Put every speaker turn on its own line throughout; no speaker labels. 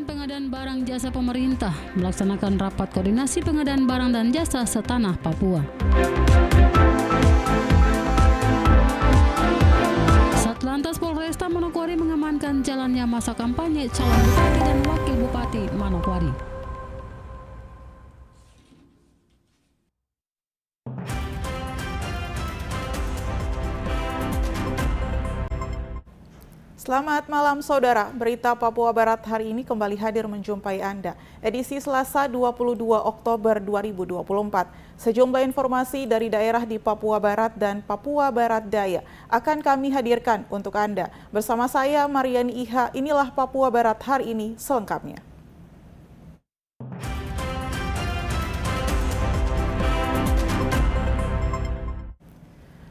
Pengadaan Barang Jasa Pemerintah melaksanakan rapat koordinasi pengadaan barang dan jasa setanah Papua. Satlantas Polresta Manokwari mengamankan jalannya masa kampanye calon bupati dan wakil bupati Manokwari.
Selamat malam saudara, berita Papua Barat hari ini kembali hadir menjumpai Anda. Edisi Selasa 22 Oktober 2024. Sejumlah informasi dari daerah di Papua Barat dan Papua Barat Daya akan kami hadirkan untuk Anda. Bersama saya Mariani Iha, inilah Papua Barat hari ini selengkapnya.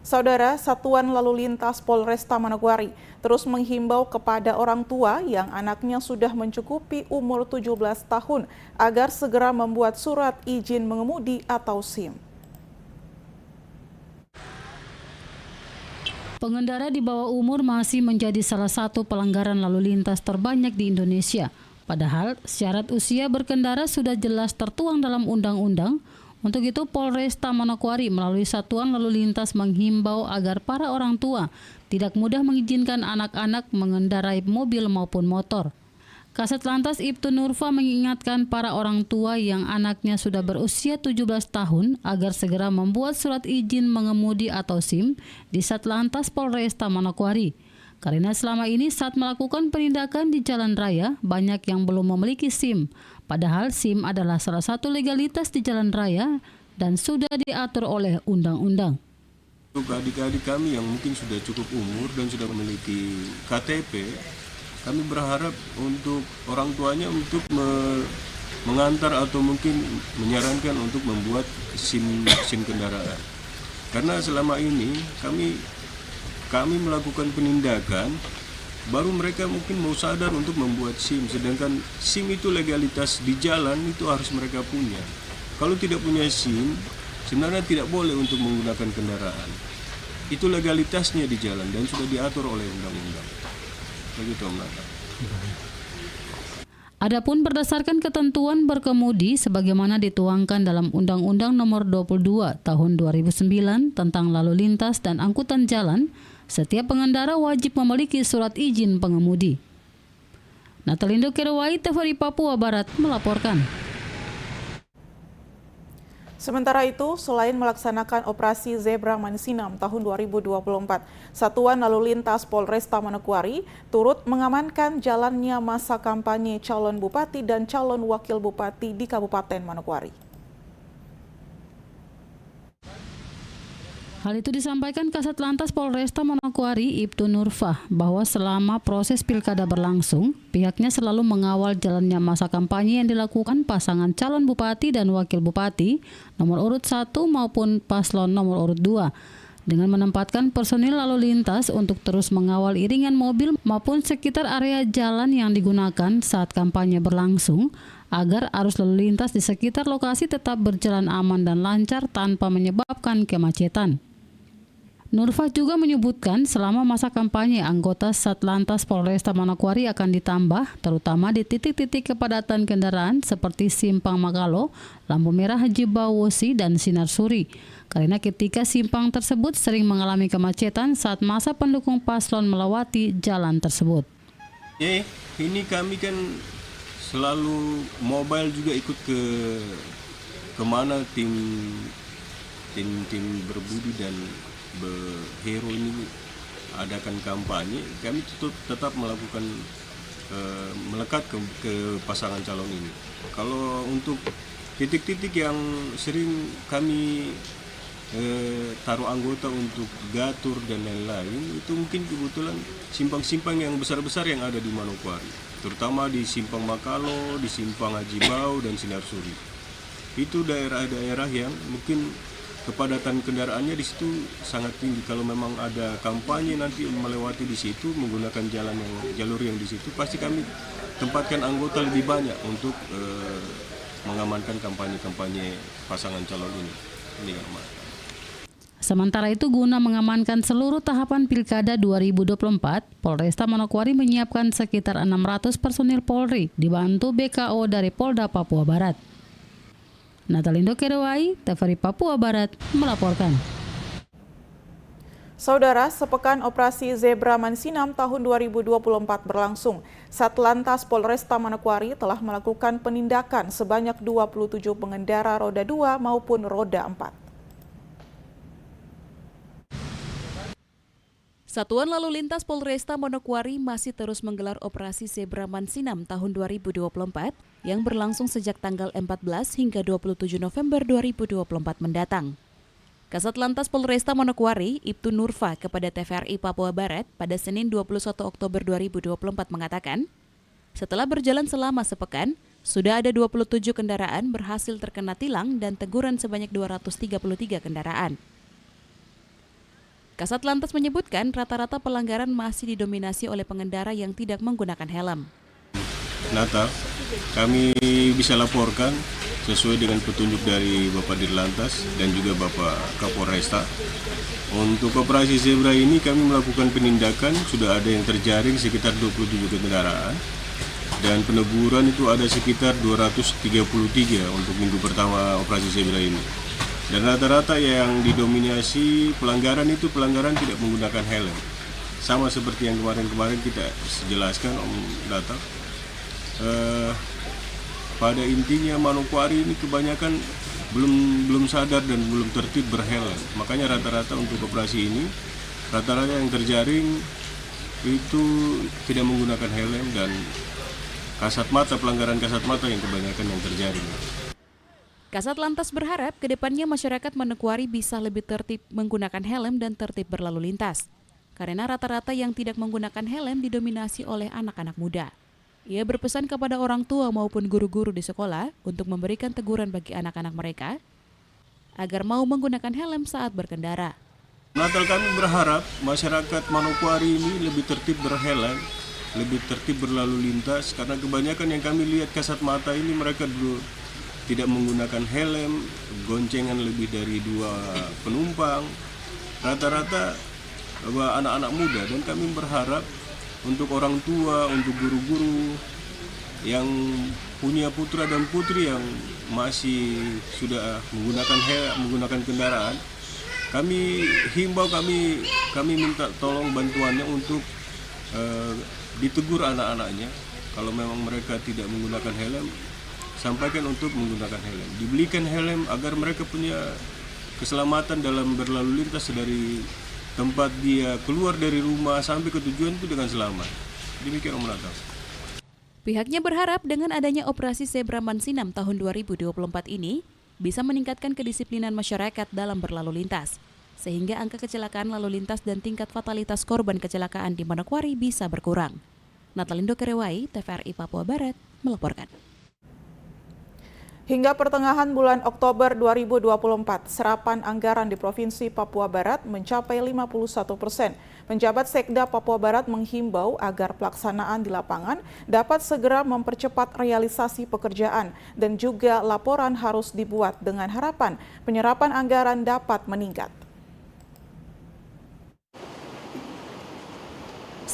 Saudara, Satuan Lalu Lintas Polresta Manokwari terus menghimbau kepada orang tua yang anaknya sudah mencukupi umur 17 tahun agar segera membuat surat izin mengemudi atau SIM.
Pengendara di bawah umur masih menjadi salah satu pelanggaran lalu lintas terbanyak di Indonesia. Padahal syarat usia berkendara sudah jelas tertuang dalam undang-undang. Untuk itu, Polresta Manokwari melalui Satuan Lalu Lintas menghimbau agar para orang tua tidak mudah mengizinkan anak-anak mengendarai mobil maupun motor. Kasat Lantas Ibtu Nurfa mengingatkan para orang tua yang anaknya sudah berusia 17 tahun agar segera membuat surat izin mengemudi atau SIM di Satlantas Polresta Manokwari. Karena selama ini saat melakukan penindakan di jalan raya, banyak yang belum memiliki SIM. Padahal SIM adalah salah satu legalitas di jalan raya dan sudah diatur oleh undang-undang.
Untuk adik-adik kami yang mungkin sudah cukup umur dan sudah memiliki KTP, kami berharap untuk orang tuanya untuk mengantar atau mungkin menyarankan untuk membuat SIM kendaraan. Karena selama ini kami melakukan penindakan, baru mereka mungkin mau sadar untuk membuat SIM, sedangkan SIM itu legalitas di jalan itu harus mereka punya. Kalau tidak punya SIM, sebenarnya tidak boleh untuk menggunakan kendaraan. Itu legalitasnya di jalan dan sudah diatur oleh undang-undang. Begitu, Om.
Adapun berdasarkan ketentuan berkemudi sebagaimana dituangkan dalam Undang-Undang Nomor 22 Tahun 2009 tentang Lalu Lintas dan Angkutan Jalan, setiap pengendara wajib memiliki surat izin pengemudi. Natalindo Kerwai, TVRI Papua Barat melaporkan.
Sementara itu, selain melaksanakan operasi Zebra Mansinam tahun 2024, Satuan Lalu Lintas Polresta Manokwari turut mengamankan jalannya masa kampanye calon bupati dan calon wakil bupati di Kabupaten Manokwari.
Hal itu disampaikan Kasat Lantas Polresta Manokwari Ibtu Nurfa bahwa selama proses pilkada berlangsung, pihaknya selalu mengawal jalannya masa kampanye yang dilakukan pasangan calon bupati dan wakil bupati nomor urut 1 maupun paslon nomor urut 2 dengan menempatkan personil lalu lintas untuk terus mengawal iringan mobil maupun sekitar area jalan yang digunakan saat kampanye berlangsung agar arus lalu lintas di sekitar lokasi tetap berjalan aman dan lancar tanpa menyebabkan kemacetan. Nurfa juga menyebutkan selama masa kampanye anggota Satlantas Polresta Manokwari akan ditambah terutama di titik-titik kepadatan kendaraan seperti Simpang Makalo, lampu merah Haji Bawosi dan Sinar Suri. Karena ketika simpang tersebut sering mengalami kemacetan saat masa pendukung paslon melewati jalan tersebut.
Ini kami kan selalu mobile juga ikut ke kemana tim berbudi dan hero ini adakan kampanye, kami tetap melakukan melekat ke pasangan calon ini. Kalau untuk titik-titik yang sering kami taruh anggota untuk gatur dan lain-lain, itu mungkin kebetulan simpang-simpang yang besar-besar yang ada di Manokwari, terutama di Simpang Makalo, di Simpang Haji Bau dan Sinar Suri. Itu daerah-daerah yang mungkin kepadatan kendaraannya di situ sangat tinggi. Kalau memang ada kampanye nanti melewati di situ menggunakan jalur yang di situ, pasti kami tempatkan anggota lebih banyak untuk mengamankan kampanye pasangan calon ini.
Sementara itu, guna mengamankan seluruh tahapan Pilkada 2024, Polresta Manokwari menyiapkan sekitar 600 personil Polri dibantu BKO dari Polda Papua Barat. Natalindo Kerewai, TVRI Papua Barat, melaporkan.
Saudara, sepekan operasi Zebra Mansinam tahun 2024 berlangsung. Satlantas Polresta Manokwari telah melakukan penindakan sebanyak 27 pengendara roda 2 maupun roda 4.
Satuan Lalu Lintas Polresta Manokwari masih terus menggelar operasi Zebra Mansinam tahun 2024 yang berlangsung sejak tanggal 14 hingga 27 November 2024 mendatang. Kasat Lantas Polresta Manokwari, Ibtu Nurfa kepada TVRI Papua Barat pada Senin 21 Oktober 2024 mengatakan, setelah berjalan selama sepekan, sudah ada 27 kendaraan berhasil terkena tilang dan teguran sebanyak 233 kendaraan. Kasat Lantas menyebutkan rata-rata pelanggaran masih didominasi oleh pengendara yang tidak menggunakan helm.
Natal, kami bisa laporkan sesuai dengan petunjuk dari Bapak Dirlantas dan juga Bapak Kapolresta. Untuk operasi Zebra ini kami melakukan penindakan, sudah ada yang terjaring sekitar 27 kendaraan dan peneguran itu ada sekitar 233 untuk minggu pertama operasi Zebra ini. Dan rata-rata yang didominasi pelanggaran itu pelanggaran tidak menggunakan helm. Sama seperti yang kemarin-kemarin kita jelaskan Om Data. Pada intinya Manokwari ini kebanyakan belum sadar dan belum tertib berhelm. Makanya rata-rata untuk operasi ini, rata-rata yang terjaring itu tidak menggunakan helm dan pelanggaran kasat mata yang kebanyakan yang terjaring.
Kasat Lantas berharap kedepannya masyarakat Manokwari bisa lebih tertib menggunakan helm dan tertib berlalu lintas. Karena rata-rata yang tidak menggunakan helm didominasi oleh anak-anak muda. Ia berpesan kepada orang tua maupun guru-guru di sekolah untuk memberikan teguran bagi anak-anak mereka agar mau menggunakan helm saat berkendara.
Natal kami berharap masyarakat Manokwari ini lebih tertib berhelm, lebih tertib berlalu lintas karena kebanyakan yang kami lihat kasat mata ini mereka dulu tidak menggunakan helm, goncengan lebih dari 2 penumpang, rata-rata anak-anak muda. Dan kami berharap untuk orang tua, untuk guru-guru yang punya putra dan putri yang masih sudah menggunakan kendaraan, kami himbau, kami minta tolong bantuannya untuk ditegur anak-anaknya. Kalau memang mereka tidak menggunakan helm, sampaikan untuk menggunakan helm. Dibelikan helm agar mereka punya keselamatan dalam berlalu lintas dari tempat dia keluar dari rumah sampai ke tujuan itu dengan selamat. Demikian Om Natal.
Pihaknya berharap dengan adanya operasi Zebra Mansinam tahun 2024 ini bisa meningkatkan kedisiplinan masyarakat dalam berlalu lintas, sehingga angka kecelakaan lalu lintas dan tingkat fatalitas korban kecelakaan di Manokwari bisa berkurang. Natalindo Kerewai, TVRI Papua Barat, melaporkan.
Hingga pertengahan bulan Oktober 2024, serapan anggaran di Provinsi Papua Barat mencapai 51%. Penjabat Sekda Papua Barat menghimbau agar pelaksanaan di lapangan dapat segera mempercepat realisasi pekerjaan dan juga laporan harus dibuat dengan harapan penyerapan anggaran dapat meningkat.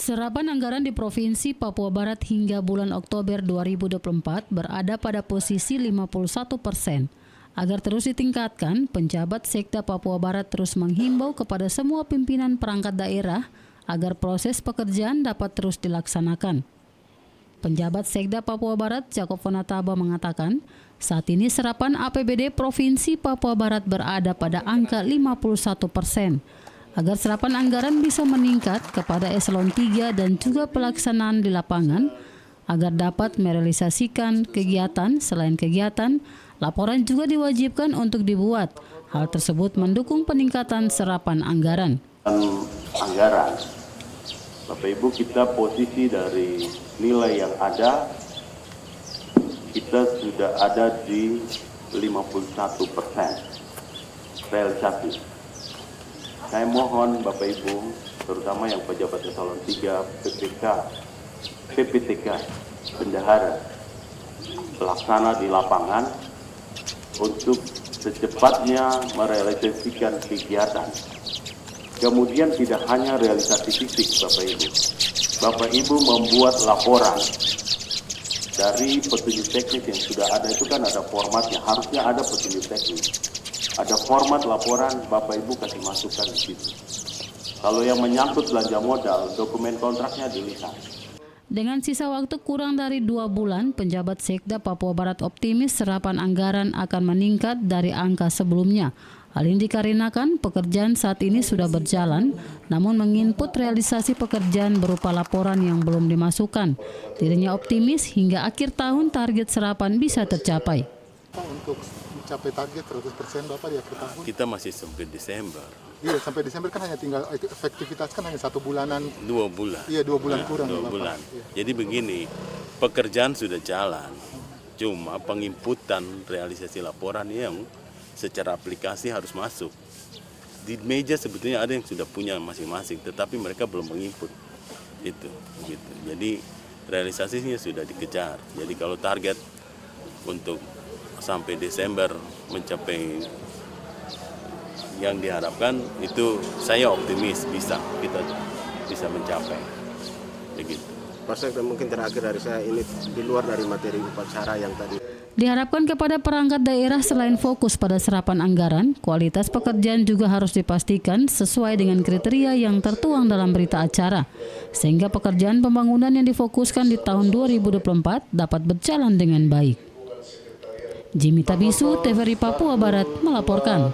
Serapan anggaran di Provinsi Papua Barat hingga bulan Oktober 2024 berada pada posisi 51%. Agar terus ditingkatkan, penjabat Sekda Papua Barat terus menghimbau kepada semua pimpinan perangkat daerah agar proses pekerjaan dapat terus dilaksanakan. Penjabat Sekda Papua Barat, Jakob Fonataba mengatakan, saat ini serapan APBD Provinsi Papua Barat berada pada angka 51%. Agar serapan anggaran bisa meningkat kepada eselon 3 dan juga pelaksanaan di lapangan, agar dapat merealisasikan kegiatan, selain kegiatan, laporan juga diwajibkan untuk dibuat. Hal tersebut mendukung peningkatan serapan anggaran.
Anggaran, Bapak Ibu, kita posisi dari nilai yang ada, kita sudah ada di 51% realisasi. Saya mohon Bapak Ibu, terutama yang pejabat eselon 3, PPTK, bendahara, pelaksana di lapangan untuk secepatnya merealisasikan kegiatan. Kemudian tidak hanya realisasi fisik, Bapak Ibu. Bapak Ibu membuat laporan dari petunjuk teknis yang sudah ada, itu kan ada formatnya, harusnya ada petunjuk teknis. Ada format laporan, Bapak Ibu kasih masukan di situ. Kalau yang menyangkut belanja modal, dokumen kontraknya dilihat.
Dengan sisa waktu kurang dari 2 bulan, penjabat Sekda Papua Barat optimis serapan anggaran akan meningkat dari angka sebelumnya. Hal ini dikarenakan pekerjaan saat ini sudah berjalan, namun menginput realisasi pekerjaan berupa laporan yang belum dimasukkan. Dirinya optimis hingga akhir tahun target serapan bisa tercapai.
Untuk mencapai target 100% Bapak di akhir tahun?
Kita masih sampai Desember.
Iya, sampai Desember kan hanya tinggal efektivitas kan hanya 1 bulanan.
2 bulan.
Iya, 2 bulan kurang.
2 bulan.
Iya.
Jadi begini, pekerjaan sudah jalan, cuma penginputan realisasi laporan yang secara aplikasi harus masuk. Di meja sebetulnya ada yang sudah punya masing-masing, tetapi mereka belum menginput. Itu, gitu. Jadi realisasinya sudah dikejar. Jadi kalau target untuk sampai Desember mencapai yang diharapkan, itu saya optimis kita bisa mencapai. Begitu.
Pak Sekda, mungkin terakhir dari saya, ini di luar dari materi upacara yang tadi.
Diharapkan kepada perangkat daerah selain fokus pada serapan anggaran, kualitas pekerjaan juga harus dipastikan sesuai dengan kriteria yang tertuang dalam berita acara, sehingga pekerjaan pembangunan yang difokuskan di tahun 2024 dapat berjalan dengan baik. Jimmy Tabisu, TVRI Papua Barat melaporkan.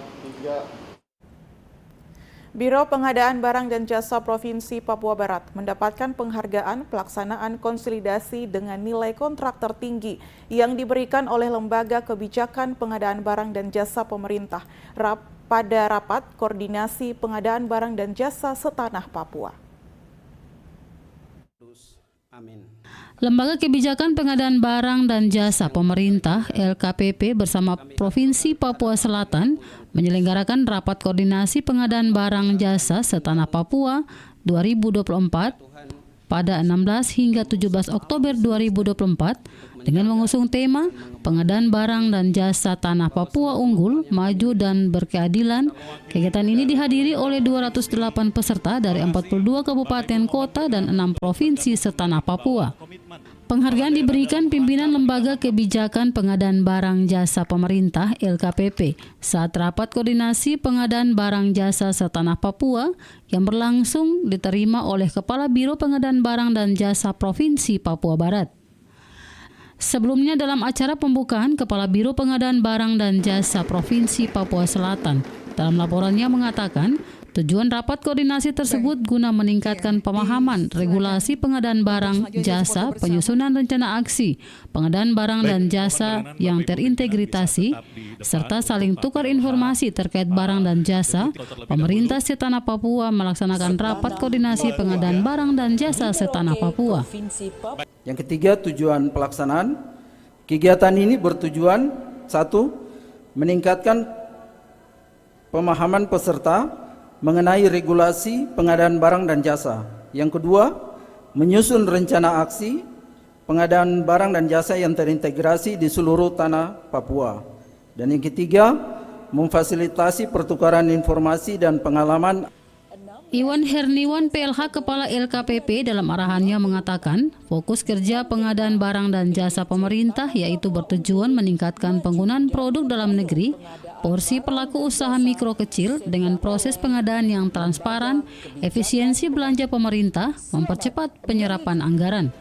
Biro Pengadaan Barang dan Jasa Provinsi Papua Barat mendapatkan penghargaan pelaksanaan konsolidasi dengan nilai kontrak tertinggi yang diberikan oleh Lembaga Kebijakan Pengadaan Barang dan Jasa Pemerintah pada rapat koordinasi pengadaan barang dan jasa setanah Papua. Lembaga Kebijakan Pengadaan Barang dan Jasa Pemerintah LKPP bersama Provinsi Papua Selatan menyelenggarakan rapat koordinasi pengadaan barang jasa setanah Papua 2024 pada 16 hingga 17 Oktober 2024 dengan mengusung tema Pengadaan Barang dan Jasa Tanah Papua Unggul, Maju dan Berkeadilan. Kegiatan ini dihadiri oleh 208 peserta dari 42 kabupaten kota dan 6 provinsi setanah Papua. Penghargaan diberikan pimpinan Lembaga Kebijakan Pengadaan Barang Jasa Pemerintah LKPP saat rapat koordinasi pengadaan barang jasa setanah Papua yang berlangsung diterima oleh Kepala Biro Pengadaan Barang dan Jasa Provinsi Papua Barat. Sebelumnya dalam acara pembukaan, Kepala Biro Pengadaan Barang dan Jasa Provinsi Papua Selatan dalam laporannya mengatakan tujuan rapat koordinasi tersebut guna meningkatkan pemahaman regulasi pengadaan barang, jasa, penyusunan rencana aksi, pengadaan barang dan jasa yang terintegrasi, serta saling tukar informasi terkait barang dan jasa. Pemerintah Setanah Papua melaksanakan rapat koordinasi pengadaan barang dan jasa Setanah Papua.
Yang ketiga, tujuan pelaksanaan. Kegiatan ini bertujuan 1. Meningkatkan pemahaman peserta mengenai regulasi pengadaan barang dan jasa. Yang kedua, menyusun rencana aksi pengadaan barang dan jasa yang terintegrasi di seluruh tanah Papua. Dan yang ketiga, memfasilitasi pertukaran informasi dan pengalaman.
Iwan Herniwan PLH Kepala LKPP dalam arahannya mengatakan fokus kerja pengadaan barang dan jasa pemerintah yaitu bertujuan meningkatkan penggunaan produk dalam negeri, porsi pelaku usaha mikro kecil dengan proses pengadaan yang transparan, efisiensi belanja pemerintah, mempercepat penyerapan anggaran.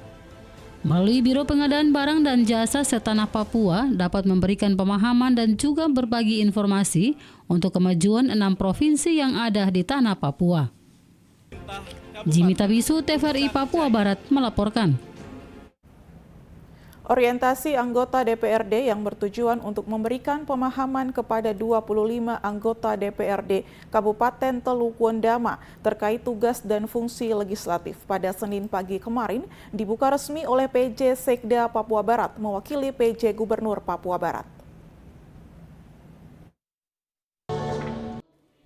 Melalui Biro Pengadaan Barang dan Jasa Setanah Papua dapat memberikan pemahaman dan juga berbagi informasi untuk kemajuan 6 provinsi yang ada di tanah Papua. Jimmy Tabisu, TVRI Papua Barat melaporkan.
Orientasi anggota DPRD yang bertujuan untuk memberikan pemahaman kepada 25 anggota DPRD Kabupaten Teluk Wondama terkait tugas dan fungsi legislatif pada Senin pagi kemarin dibuka resmi oleh PJ Sekda Papua Barat mewakili PJ Gubernur Papua Barat.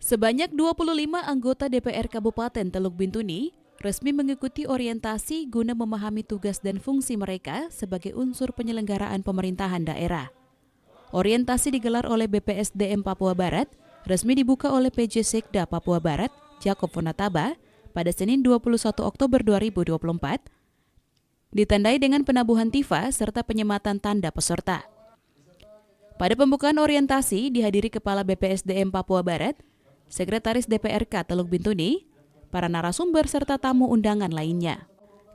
Sebanyak 25 anggota DPR Kabupaten Teluk Bintuni resmi mengikuti orientasi guna memahami tugas dan fungsi mereka sebagai unsur penyelenggaraan pemerintahan daerah. Orientasi digelar oleh BPSDM Papua Barat, resmi dibuka oleh PJ Sekda Papua Barat, Jacob Fonataba, pada Senin 21 Oktober 2024, ditandai dengan penabuhan tifa serta penyematan tanda peserta. Pada pembukaan orientasi dihadiri Kepala BPSDM Papua Barat, Sekretaris DPRK Teluk Bintuni, para narasumber serta tamu undangan lainnya.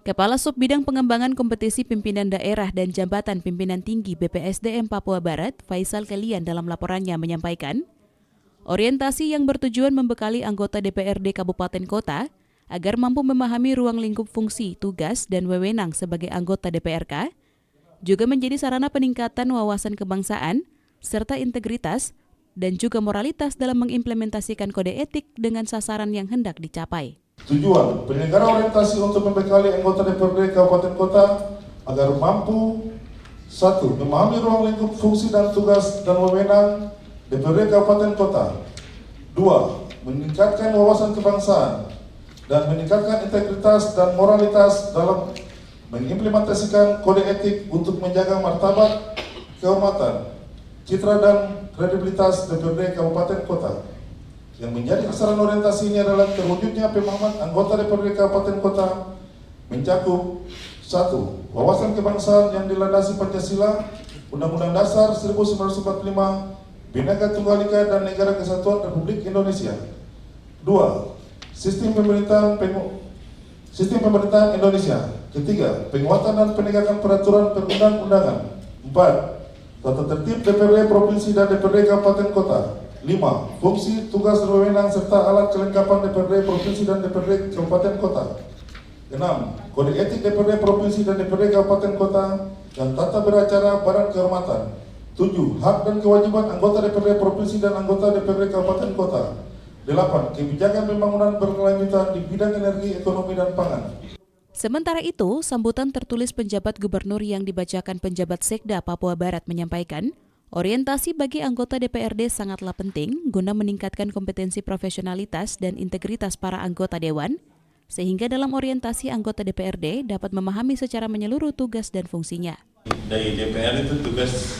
Kepala Subbidang Pengembangan Kompetisi Pimpinan Daerah dan Jabatan Pimpinan Tinggi BPSDM Papua Barat, Faisal Kelian dalam laporannya menyampaikan, orientasi yang bertujuan membekali anggota DPRD Kabupaten Kota agar mampu memahami ruang lingkup fungsi, tugas, dan wewenang sebagai anggota DPRK, juga menjadi sarana peningkatan wawasan kebangsaan, serta integritas, dan juga moralitas dalam mengimplementasikan kode etik dengan sasaran yang hendak dicapai.
Tujuan penyelenggara orientasi untuk membekali anggota DPRD Kabupaten Kota agar mampu 1. Memahami ruang lingkup fungsi dan tugas dan wewenang DPRD Kabupaten Kota. 2. Meningkatkan wawasan kebangsaan dan meningkatkan integritas dan moralitas dalam mengimplementasikan kode etik untuk menjaga martabat, kehormatan, citra dan kredibilitas DPRD Kabupaten Kota. Yang menjadi sasaran orientasi ini adalah terwujudnya pemahaman anggota DPRD Kabupaten Kota mencakup 1. Wawasan kebangsaan yang dilandasi Pancasila, Undang-Undang Dasar 1945, Bhinneka Tunggal Ika dan Negara Kesatuan Republik Indonesia. 2. Sistem pemerintahan Indonesia. 3. Penguatan dan penegakan peraturan perundang-undangan. 4. Tata tertib DPRD Provinsi dan DPRD Kabupaten Kota. 5. Fungsi, tugas, dan wewenang serta alat kelengkapan DPRD Provinsi dan DPRD Kabupaten Kota. 6. Kode etik DPRD Provinsi dan DPRD Kabupaten Kota dan tata beracara Badan Kehormatan. 7. Hak dan kewajiban anggota DPRD Provinsi dan anggota DPRD Kabupaten Kota. 8. Kebijakan pembangunan berkelanjutan di bidang energi, ekonomi, dan pangan.
Sementara itu, sambutan tertulis penjabat gubernur yang dibacakan penjabat Sekda Papua Barat menyampaikan, orientasi bagi anggota DPRD sangatlah penting guna meningkatkan kompetensi profesionalitas dan integritas para anggota dewan, sehingga dalam orientasi anggota DPRD dapat memahami secara menyeluruh tugas dan fungsinya.
Dari DPR itu tugas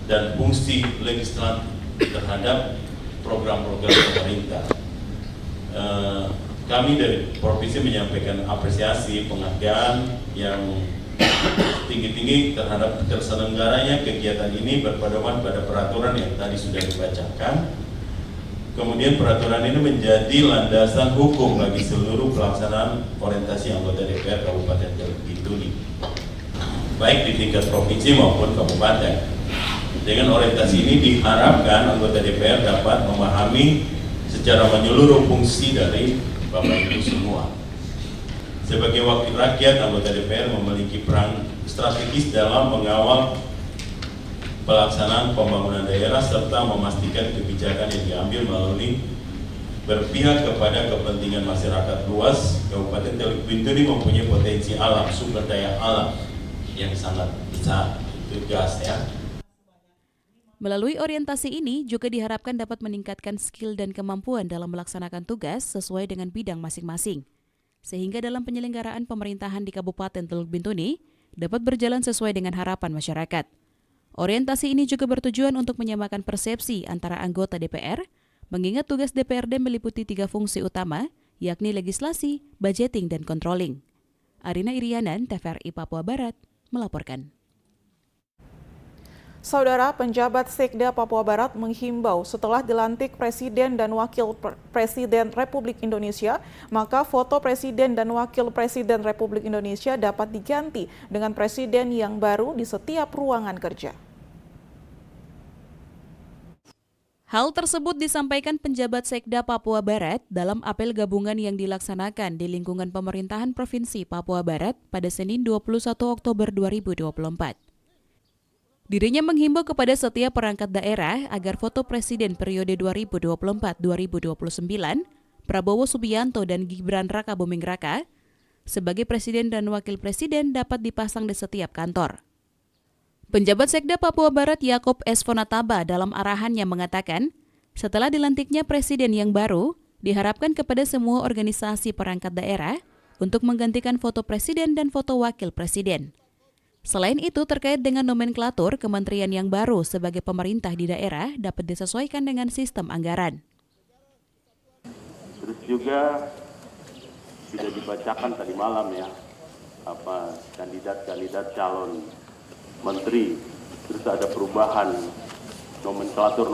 dan fungsi legislatif terhadap program-program pemerintah. Kami dari provinsi menyampaikan apresiasi penghargaan yang tinggi-tinggi terhadap terselenggaranya kegiatan ini berpedoman pada peraturan yang tadi sudah dibacakan. Kemudian peraturan ini menjadi landasan hukum bagi seluruh pelaksanaan orientasi anggota DPR Kabupaten Teluk Bintuni, baik di tingkat provinsi maupun kabupaten. Dengan orientasi ini diharapkan anggota DPR dapat memahami secara menyeluruh fungsi dari Bapak Ibu semua. Sebagai wakil rakyat, anggota DPR memiliki peran strategis dalam mengawal pelaksanaan pembangunan daerah serta memastikan kebijakan yang diambil melalui berpihak kepada kepentingan masyarakat luas. Kabupaten Teluk Bintuni mempunyai potensi alam, sumber daya alam yang sangat besar, tugas ya.
Melalui orientasi ini juga diharapkan dapat meningkatkan skill dan kemampuan dalam melaksanakan tugas sesuai dengan bidang masing-masing, sehingga dalam penyelenggaraan pemerintahan di Kabupaten Teluk Bintuni dapat berjalan sesuai dengan harapan masyarakat. Orientasi ini juga bertujuan untuk menyamakan persepsi antara anggota DPR, mengingat tugas DPRD meliputi 3 fungsi utama, yakni legislasi, budgeting, dan controlling. Arina Irianan, TVRI Papua Barat, melaporkan.
Saudara, penjabat Sekda Papua Barat menghimbau setelah dilantik Presiden dan Wakil Presiden Republik Indonesia, maka foto Presiden dan Wakil Presiden Republik Indonesia dapat diganti dengan Presiden yang baru di setiap ruangan kerja.
Hal tersebut disampaikan penjabat Sekda Papua Barat dalam apel gabungan yang dilaksanakan di lingkungan pemerintahan Provinsi Papua Barat pada Senin 21 Oktober 2024. Dirinya menghimbau kepada setiap perangkat daerah agar foto Presiden periode 2024-2029, Prabowo Subianto dan Gibran Raka Buming Raka, sebagai Presiden dan Wakil Presiden dapat dipasang di setiap kantor. Penjabat Sekda Papua Barat Jacob S. Fonataba dalam arahannya mengatakan, setelah dilantiknya Presiden yang baru, diharapkan kepada semua organisasi perangkat daerah untuk menggantikan foto Presiden dan foto Wakil Presiden. Selain itu, terkait dengan nomenklatur kementerian yang baru sebagai pemerintah di daerah dapat disesuaikan dengan sistem anggaran.
Terus juga sudah dibacakan tadi malam ya, kandidat-kandidat calon menteri. Terus ada perubahan nomenklatur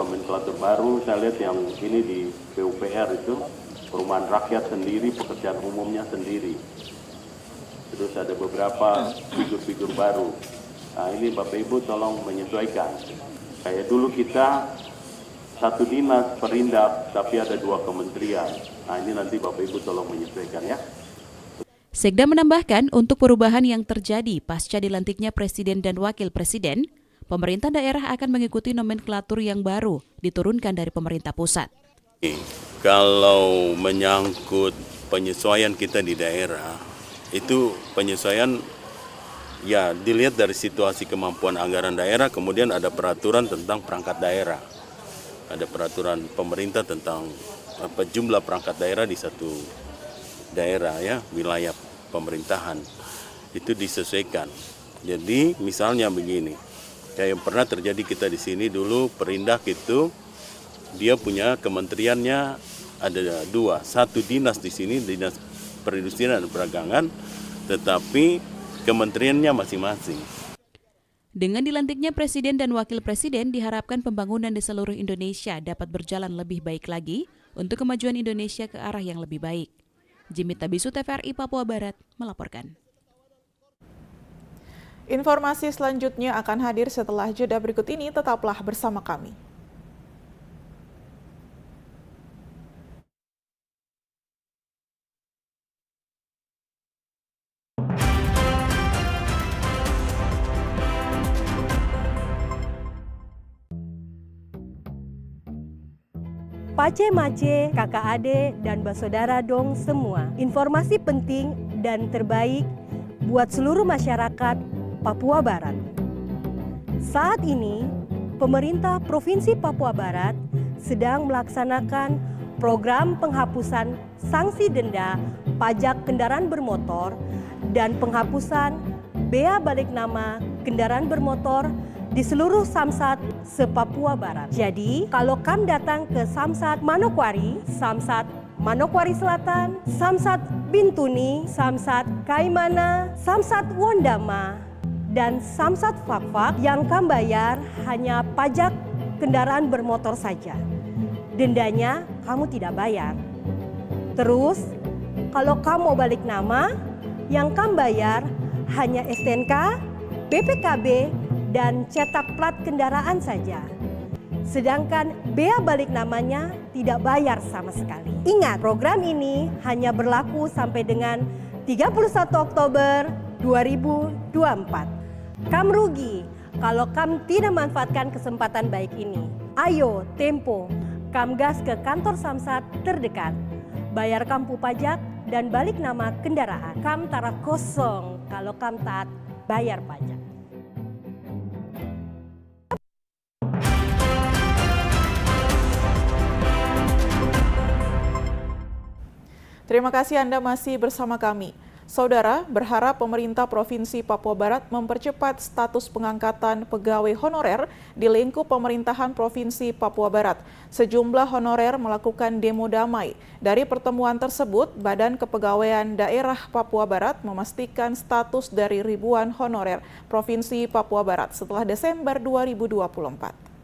baru. Saya lihat yang ini di PUPR itu perumahan rakyat sendiri, pekerjaan umumnya sendiri. Terus ada beberapa figur-figur baru. Nah ini Bapak Ibu tolong menyesuaikan. Kayak dulu kita satu dinas perindak tapi ada 2 kementerian. Nah ini nanti Bapak Ibu tolong menyesuaikan ya.
Sekda menambahkan untuk perubahan yang terjadi pasca dilantiknya Presiden dan Wakil Presiden, pemerintah daerah akan mengikuti nomenklatur yang baru diturunkan dari pemerintah pusat.
Kalau menyangkut penyesuaian kita di daerah, itu penyesuaian ya dilihat dari situasi kemampuan anggaran daerah, kemudian ada peraturan tentang perangkat daerah. Ada peraturan pemerintah tentang jumlah perangkat daerah di satu daerah ya, wilayah pemerintahan. Itu disesuaikan. Jadi misalnya begini, kayak pernah terjadi kita di sini dulu, Perindak itu dia punya kementeriannya ada 2, satu dinas di sini, dinas perindustrian dan perdagangan, tetapi kementeriannya masing-masing.
Dengan dilantiknya Presiden dan Wakil Presiden, diharapkan pembangunan di seluruh Indonesia dapat berjalan lebih baik lagi untuk kemajuan Indonesia ke arah yang lebih baik. Jimmy Tabisu, TVRI Papua Barat, melaporkan.
Informasi selanjutnya akan hadir setelah jeda berikut ini, tetaplah bersama kami.
Pace-mace, kakak ade, dan basodara dong semua. Informasi penting dan terbaik buat seluruh masyarakat Papua Barat. Saat ini, pemerintah Provinsi Papua Barat sedang melaksanakan program penghapusan sanksi denda pajak kendaraan bermotor dan penghapusan bea balik nama kendaraan bermotor di seluruh Samsat se-Papua Barat. Jadi, kalau kamu datang ke Samsat Manokwari, Samsat Manokwari Selatan, Samsat Bintuni, Samsat Kaimana, Samsat Wondama, dan Samsat Fakfak, yang kamu bayar hanya pajak kendaraan bermotor saja. Dendanya kamu tidak bayar. Terus, kalau kamu mau balik nama, yang kamu bayar hanya STNK, BPKB, dan cetak plat kendaraan saja. Sedangkan bea balik namanya tidak bayar sama sekali. Ingat, program ini hanya berlaku sampai dengan 31 Oktober 2024. Kamu rugi kalau kamu tidak manfaatkan kesempatan baik ini. Ayo, tempo, kamu gas ke kantor Samsat terdekat. Bayar kampu pajak dan balik nama kendaraan. Kamu tara kosong kalau kamu taat bayar pajak.
Terima kasih Anda masih bersama kami. Saudara berharap pemerintah Provinsi Papua Barat mempercepat status pengangkatan pegawai honorer di lingkup pemerintahan Provinsi Papua Barat. Sejumlah honorer melakukan demo damai. Dari pertemuan tersebut, Badan Kepegawaian Daerah Papua Barat memastikan status dari ribuan honorer Provinsi Papua Barat setelah Desember 2024.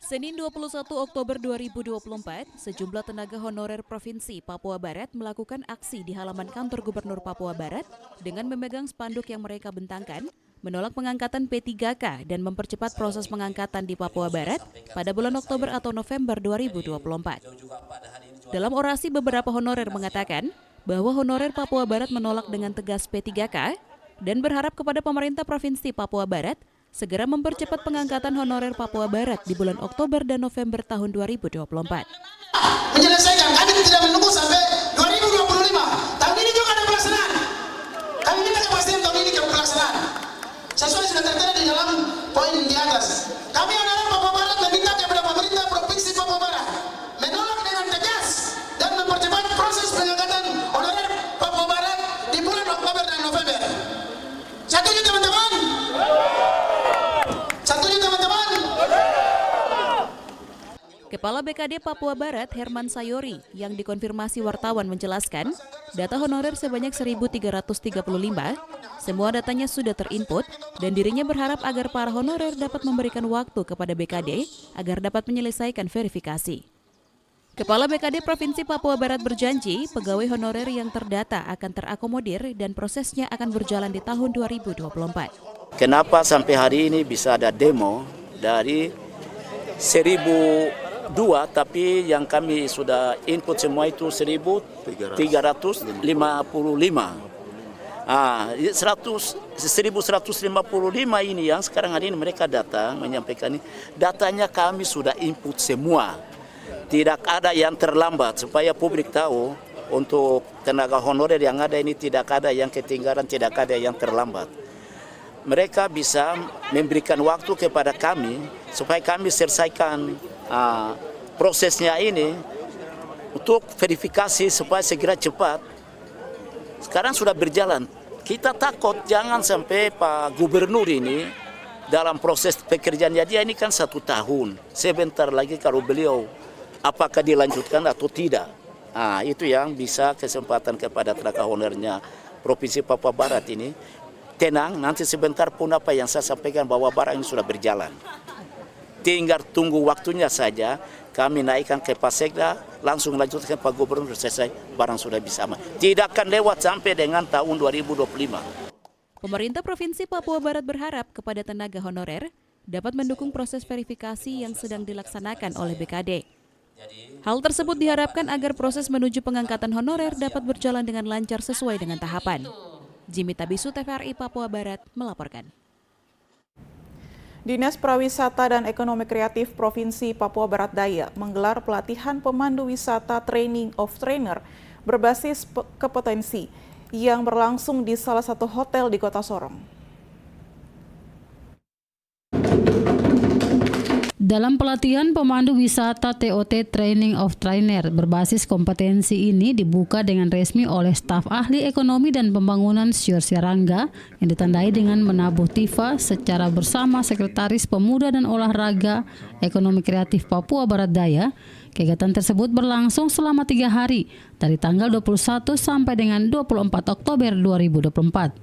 Senin 21 Oktober 2024, sejumlah tenaga honorer Provinsi Papua Barat melakukan aksi di halaman kantor Gubernur Papua Barat dengan memegang spanduk yang mereka bentangkan, menolak pengangkatan P3K dan mempercepat proses pengangkatan di Papua Barat pada bulan Oktober atau November 2024. Dalam orasi, beberapa honorer mengatakan bahwa honorer Papua Barat menolak dengan tegas P3K dan berharap kepada pemerintah Provinsi Papua Barat segera mempercepat pengangkatan honorer Papua Barat di bulan Oktober dan November tahun 2024.
Menyelesaikan, kami tidak menunggu sampai 2025. Tahun ini juga ada pelaksanaan. Kami minta kepastian tahun ini ke pelaksanaan. Sesuai sudah tertera di dalam poin di atas. Kami honorer Papua Barat meminta kepada pemerintah Provinsi Papua Barat menolak dengan tegas dan mempercepat proses pengangkatan honorer Papua Barat di bulan Oktober dan November.
Kepala BKD Papua Barat Herman Sayori yang dikonfirmasi wartawan menjelaskan, data honorer sebanyak 1.335, semua datanya sudah terinput dan dirinya berharap agar para honorer dapat memberikan waktu kepada BKD agar dapat menyelesaikan verifikasi. Kepala BKD Provinsi Papua Barat berjanji pegawai honorer yang terdata akan terakomodir dan prosesnya akan berjalan di tahun 2024.
Kenapa sampai hari ini bisa ada demo dari 1.002, tapi yang kami sudah input semua itu 1.355. 1.155 ini yang sekarang hari ini mereka datang menyampaikan ini, datanya kami sudah input semua. Tidak ada yang terlambat supaya publik tahu untuk tenaga honorer yang ada ini tidak ada yang ketinggalan, tidak ada yang terlambat. Mereka bisa memberikan waktu kepada kami supaya kami selesaikan prosesnya ini untuk verifikasi supaya segera cepat. Sekarang sudah berjalan. Kita takut jangan sampai Pak Gubernur ini dalam proses pekerjaannya dia ini kan 1 tahun. Sebentar lagi kalau beliau apakah dilanjutkan atau tidak. Itu yang bisa kesempatan kepada tenaga honorernya Provinsi Papua Barat ini. Tenang, nanti sebentar pun apa yang saya sampaikan bahwa barang ini sudah berjalan. Tinggal tunggu waktunya saja, kami naikkan ke Pasekda, langsung lanjutkan Pak Gubernur, selesai, barang sudah bisa aman. Tidak akan lewat sampai dengan tahun 2025.
Pemerintah Provinsi Papua Barat berharap kepada tenaga honorer dapat mendukung proses verifikasi yang sedang dilaksanakan oleh BKD. Hal tersebut diharapkan agar proses menuju pengangkatan honorer dapat berjalan dengan lancar sesuai dengan tahapan. Jimmy Tabisu, TVRI Papua Barat, melaporkan.
Dinas Prawisata dan Ekonomi Kreatif Provinsi Papua Barat Daya menggelar pelatihan pemandu wisata Training of Trainer berbasis kompetensi yang berlangsung di salah satu hotel di Kota Sorong.
Dalam pelatihan pemandu wisata TOT Training of Trainer berbasis kompetensi ini dibuka dengan resmi oleh staf ahli ekonomi dan pembangunan Syur Syarangga yang ditandai dengan menabuh tifa secara bersama Sekretaris Pemuda dan Olahraga Ekonomi Kreatif Papua Barat Daya. Kegiatan tersebut berlangsung selama 3 hari dari tanggal 21 sampai dengan 24 Oktober 2024.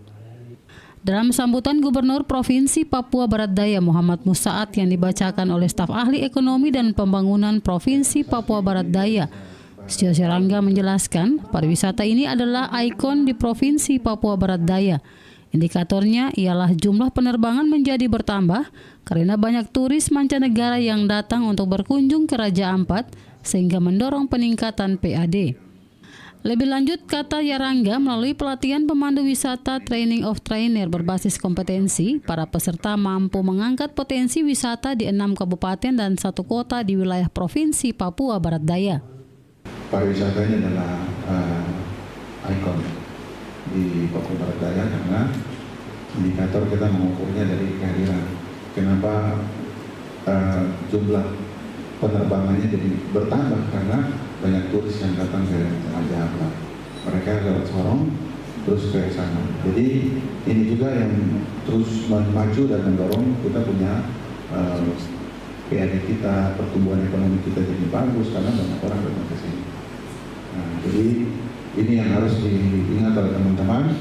Dalam sambutan Gubernur Provinsi Papua Barat Daya Muhammad Musaat yang dibacakan oleh staf ahli ekonomi dan pembangunan Provinsi Papua Barat Daya, Syur Syarangga menjelaskan pariwisata ini adalah ikon di Provinsi Papua Barat Daya. Indikatornya ialah jumlah penerbangan menjadi bertambah karena banyak turis mancanegara yang datang untuk berkunjung ke Raja Ampat sehingga mendorong peningkatan PAD. Lebih lanjut, kata Yarangga, melalui pelatihan pemandu wisata Training of Trainer berbasis kompetensi, para peserta mampu mengangkat potensi wisata di 6 kabupaten dan 1 kota di wilayah Provinsi Papua Barat Daya.
Pariwisata ini adalah ikon di Papua Barat Daya karena indikator kita mengukurnya dari kehadiran. Kenapa jumlah penerbangannya jadi bertambah? Karena banyak turis yang datang ke Raja Ampat. Mereka lewat Sorong terus ke sana. Jadi ini juga yang terus memacu dan mendorong kita punya PAD kita, pertumbuhan ekonomi kita jadi bagus karena banyak orang datang ke sini. Jadi ini yang harus diingat oleh teman-teman.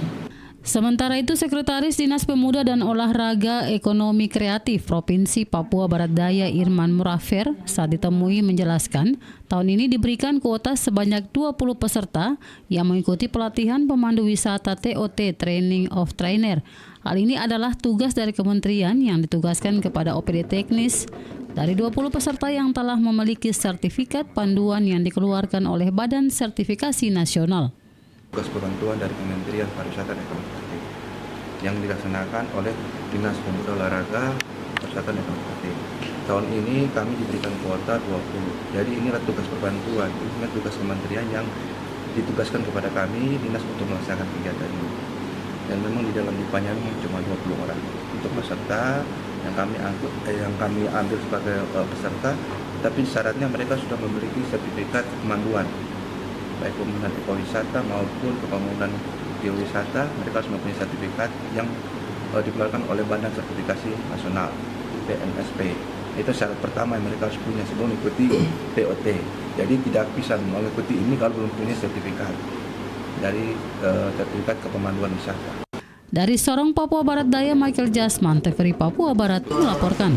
Sementara itu, Sekretaris Dinas Pemuda dan Olahraga Ekonomi Kreatif Provinsi Papua Barat Daya Irman Murafer saat ditemui menjelaskan, tahun ini diberikan kuota sebanyak 20 peserta yang mengikuti pelatihan pemandu wisata TOT Training of Trainer. Hal ini adalah tugas dari kementerian yang ditugaskan kepada OPD teknis dari 20 peserta yang telah memiliki sertifikat panduan yang dikeluarkan oleh Badan Sertifikasi Nasional.
Tugas bantuan dari Kementerian Pariwisata dan Ekonomi Kreatif yang dilaksanakan oleh Dinas Pemuda Olahraga Pariwisata dan Ekonomi Kreatif. Tahun ini kami diberikan kuota 20. Jadi inilah tugas perbantuan, ini tugas kementerian yang ditugaskan kepada kami Dinas untuk melaksanakan kegiatan ini. Dan memang di dalam dipanya cuma 20 orang untuk peserta yang kami ambil sebagai peserta, tapi syaratnya mereka sudah memiliki sertifikat kemanduan. Baik pembangunan ekowisata maupun pembangunan geowisata, mereka harus mempunyai sertifikat yang dikeluarkan oleh Badan Sertifikasi Nasional (BNSP). Itu syarat pertama yang mereka harus punya sebelum mengikuti POT. Jadi tidak bisa mengikuti ini kalau belum punya sertifikat dari sertifikat kepemanduan wisata.
Dari Sorong, Papua Barat Daya, Michael Jasman, TVRI Papua Barat melaporkan.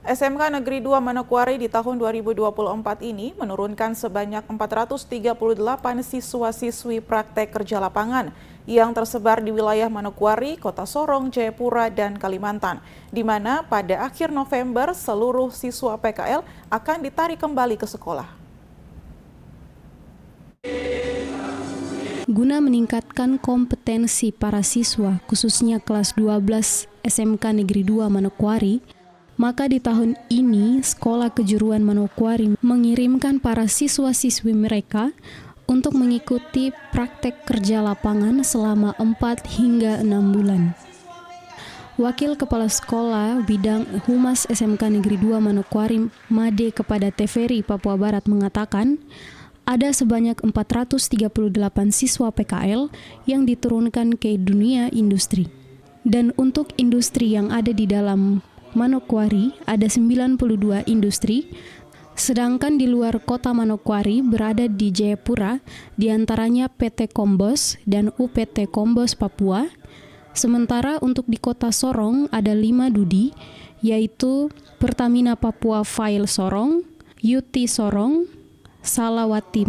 SMK Negeri 2 Manokwari di tahun 2024 ini menurunkan sebanyak 438 siswa-siswi praktek kerja lapangan yang tersebar di wilayah Manokwari, Kota Sorong, Jayapura, dan Kalimantan, di mana pada akhir November seluruh siswa PKL akan ditarik kembali ke sekolah.
Guna meningkatkan kompetensi para siswa, khususnya kelas 12 SMK Negeri 2 Manokwari, maka di tahun ini Sekolah Kejuruan Manokwari mengirimkan para siswa-siswi mereka untuk mengikuti praktek kerja lapangan selama 4 hingga 6 bulan. Wakil Kepala Sekolah Bidang Humas SMK Negeri 2 Manokwari, Made, kepada TVRI Papua Barat mengatakan, ada sebanyak 438 siswa PKL yang diturunkan ke dunia industri. Dan untuk industri yang ada di dalam Manokwari ada 92 industri, sedangkan di luar kota Manokwari berada di Jayapura, diantaranya PT Kombos dan UPT Kombos Papua. Sementara untuk di kota Sorong ada 5 dudi, yaitu Pertamina Papua File Sorong, UT Sorong, Salawati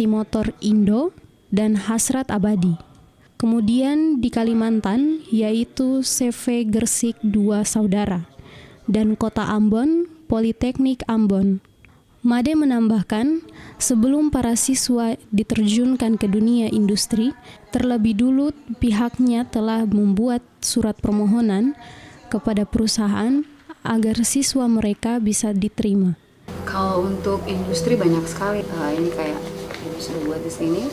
Motor Indo, dan Hasrat Abadi. Kemudian di Kalimantan yaitu CV Gresik 2 Saudara dan Kota Ambon, Politeknik Ambon. Made menambahkan, sebelum para siswa diterjunkan ke dunia industri, terlebih dulu pihaknya telah membuat surat permohonan kepada perusahaan agar siswa mereka bisa diterima.
Kalau untuk industri banyak sekali, ini kayak Ibu sudah buat di sini.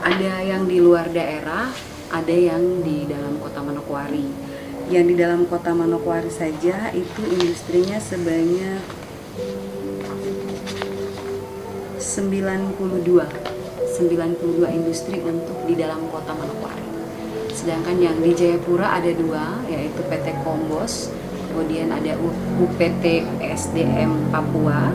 Ada yang di luar daerah, ada yang di dalam kota Manokwari. Yang di dalam kota Manokwari saja itu industrinya sebanyak 92 industri untuk di dalam kota Manokwari. Sedangkan yang di Jayapura ada 2, yaitu PT Kombos, kemudian ada UPT SDM Papua,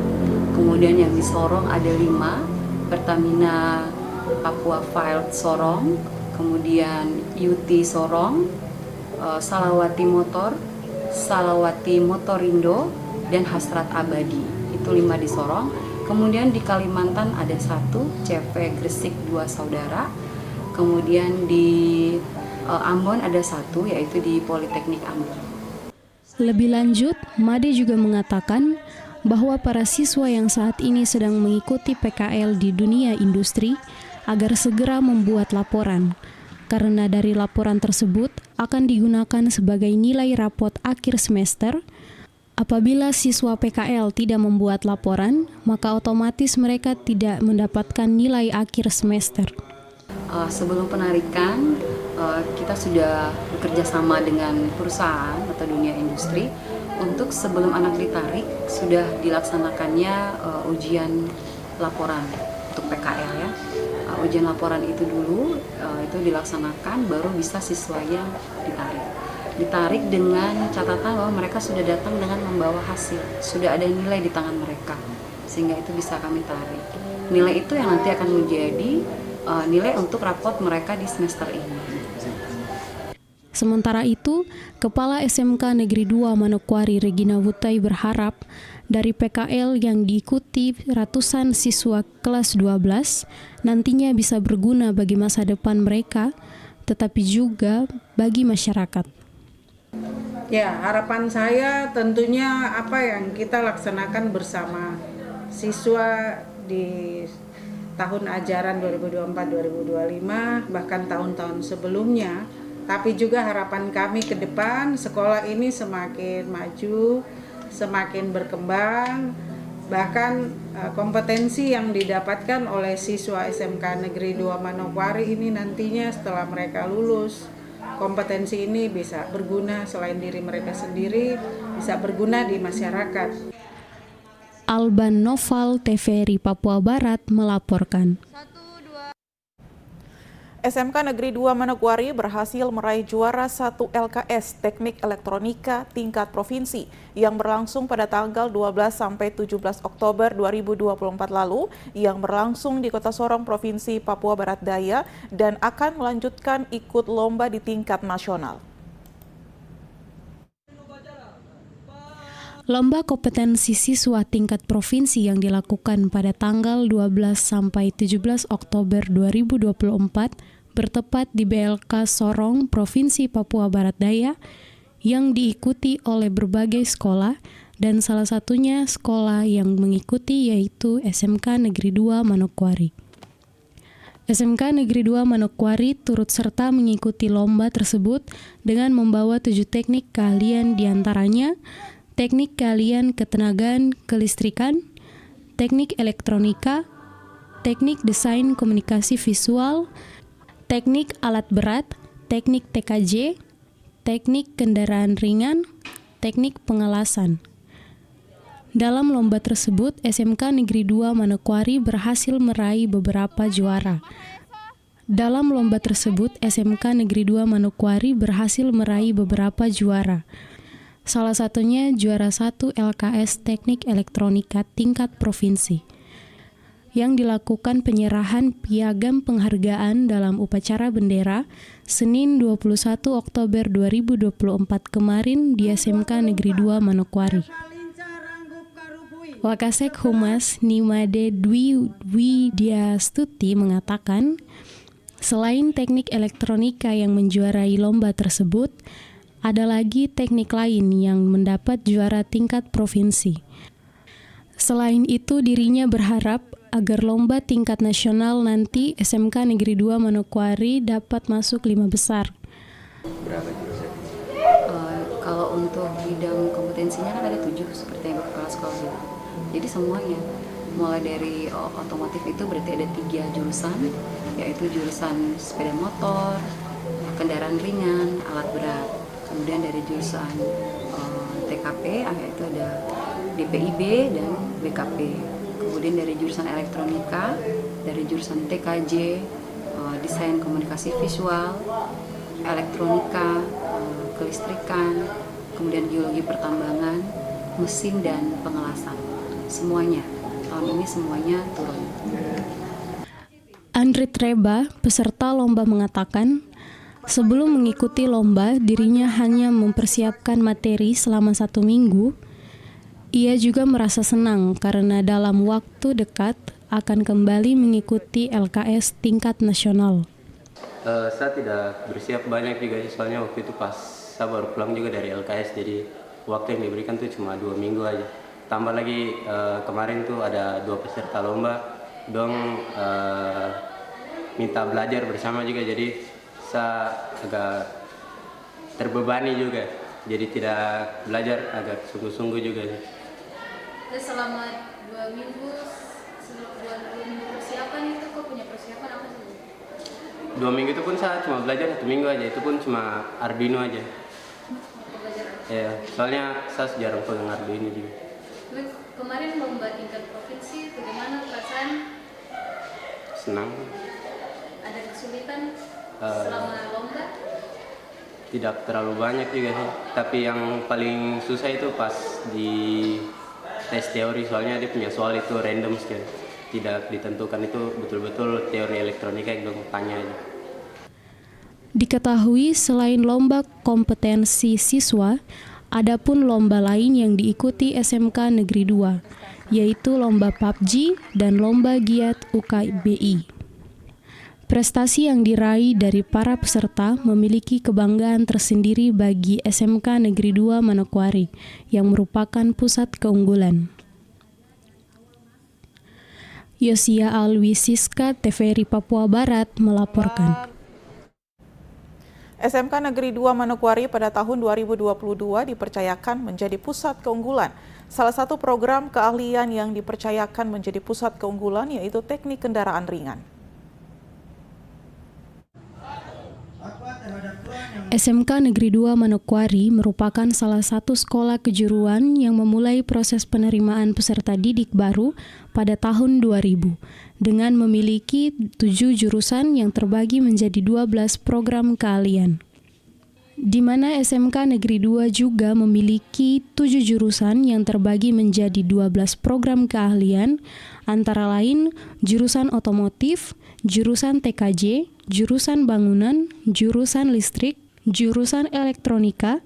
kemudian yang di Sorong ada 5, Pertamina Papua File Sorong, kemudian UT Sorong, Salawati Motorindo, dan Hasrat Abadi. Itu 5 di Sorong. Kemudian di Kalimantan ada 1, CV Gresik 2 Saudara. Kemudian di Ambon ada 1, yaitu di Politeknik Ambon.
Lebih lanjut, Made juga mengatakan bahwa para siswa yang saat ini sedang mengikuti PKL di dunia industri agar segera membuat laporan, karena dari laporan tersebut akan digunakan sebagai nilai rapot akhir semester. Apabila siswa PKL tidak membuat laporan, maka otomatis mereka tidak mendapatkan nilai akhir semester.
Sebelum penarikan, kita sudah bekerja sama dengan perusahaan atau dunia industri untuk sebelum anak ditarik sudah dilaksanakannya ujian laporan untuk PKL ya. Ujian laporan itu dulu itu dilaksanakan, baru bisa siswanya ditarik dengan catatan bahwa mereka sudah datang dengan membawa hasil, sudah ada nilai di tangan mereka, sehingga itu bisa kami tarik. Nilai itu yang nanti akan menjadi nilai untuk rapot mereka di semester ini.
Sementara itu, Kepala SMK Negeri 2 Manokwari Regina Wutai berharap dari PKL yang diikuti ratusan siswa kelas 12 nantinya bisa berguna bagi masa depan mereka, tetapi juga bagi masyarakat.
Ya, harapan saya tentunya apa yang kita laksanakan bersama siswa di tahun ajaran 2024-2025, bahkan tahun-tahun sebelumnya. Tapi juga harapan kami ke depan, sekolah ini semakin maju, semakin berkembang, bahkan kompetensi yang didapatkan oleh siswa SMK Negeri 2 Manokwari ini nantinya setelah mereka lulus, kompetensi ini bisa berguna selain diri mereka sendiri, bisa berguna di masyarakat.
Alban Noval, TVRI Papua Barat melaporkan.
SMK Negeri 2 Manokwari berhasil meraih juara 1 LKS Teknik Elektronika tingkat provinsi yang berlangsung pada tanggal 12 sampai 17 Oktober 2024 lalu yang berlangsung di Kota Sorong, Provinsi Papua Barat Daya dan akan melanjutkan ikut lomba di tingkat nasional.
Lomba kompetensi siswa tingkat provinsi yang dilakukan pada tanggal 12 sampai 17 Oktober 2024 bertepat di BLK Sorong, Provinsi Papua Barat Daya yang diikuti oleh berbagai sekolah dan salah satunya sekolah yang mengikuti yaitu SMK Negeri 2 Manokwari. SMK Negeri 2 Manokwari turut serta mengikuti lomba tersebut dengan membawa 7 teknik keahlian diantaranya teknik keahlian ketenagaan kelistrikan, teknik elektronika, teknik desain komunikasi visual, teknik alat berat, teknik TKJ, teknik kendaraan ringan, teknik pengelasan. Dalam lomba tersebut, SMK Negeri 2 Manokwari berhasil meraih beberapa juara. Dalam lomba tersebut, SMK Negeri 2 Manokwari berhasil meraih beberapa juara. Salah satunya juara 1 LKS Teknik Elektronika tingkat provinsi yang dilakukan penyerahan piagam penghargaan dalam upacara bendera Senin 21 Oktober 2024 kemarin di SMK Negeri 2 Manokwari. Wakasek Humas Nimade Dwi Widyastuti mengatakan, selain teknik elektronika yang menjuarai lomba tersebut, ada lagi teknik lain yang mendapat juara tingkat provinsi. Selain itu, dirinya berharap agar lomba tingkat nasional nanti SMK Negeri 2 Manokwari dapat masuk 5 besar.
Berapa jurusan? Kalau untuk bidang kompetensinya kan ada 7 seperti yang Kepala Sekolah bilang. Jadi semuanya, mulai dari otomotif itu berarti ada 3 jurusan, yaitu jurusan sepeda motor, kendaraan ringan, alat berat. Kemudian dari jurusan TKP, yaitu ada DPIB dan BKP. Kemudian dari jurusan elektronika, dari jurusan TKJ, desain komunikasi visual, elektronika, kelistrikan, kemudian geologi pertambangan, mesin dan pengelasan. Semuanya, tahun ini semuanya turun.
Andri Treba, peserta lomba mengatakan, sebelum mengikuti lomba, dirinya hanya mempersiapkan materi selama 1 minggu. Ia juga merasa senang karena dalam waktu dekat akan kembali mengikuti LKS tingkat nasional.
Saya tidak bersiap banyak juga sih, soalnya waktu itu pas saya baru pulang juga dari LKS, jadi waktu yang diberikan tuh cuma 2 minggu aja. Tambah lagi kemarin tuh ada 2 peserta lomba, dong minta belajar bersama juga, jadi saya agak terbebani juga, jadi tidak belajar agak sungguh-sungguh juga.
Dan selama 2 minggu persiapan itu kok punya persiapan apa sih?
2 minggu itu pun saya cuma belajar 1 minggu aja, itu pun cuma Arduino aja. Ya, soalnya saya jarang pegang Arduino juga.
Kemarin lomba tingkat provinsi, bagaimana perasaan?
Senang.
Ada kesulitan selama lomba?
Tidak terlalu banyak juga sih, tapi yang paling susah itu pas di tes teori, soalnya dia punya soal itu random sekali, tidak ditentukan, itu betul-betul teori elektronika yang dong tanya aja.
Diketahui selain lomba kompetensi siswa, ada pun lomba lain yang diikuti SMK Negeri 2, yaitu lomba PUBG dan lomba giat UKBI. Prestasi yang diraih dari para peserta memiliki kebanggaan tersendiri bagi SMK Negeri 2 Manokwari yang merupakan pusat keunggulan. Yosia Alwisiska, TVRI Papua Barat melaporkan.
SMK Negeri 2 Manokwari pada tahun 2022 dipercayakan menjadi pusat keunggulan. Salah satu program keahlian yang dipercayakan menjadi pusat keunggulan yaitu teknik kendaraan ringan.
SMK Negeri 2 Manokwari merupakan salah satu sekolah kejuruan yang memulai proses penerimaan peserta didik baru pada tahun 2000 dengan memiliki 7 jurusan yang terbagi menjadi 12 program keahlian. Di mana SMK Negeri 2 juga memiliki 7 jurusan yang terbagi menjadi 12 program keahlian, antara lain jurusan otomotif, jurusan TKJ, jurusan bangunan, jurusan listrik, jurusan elektronika,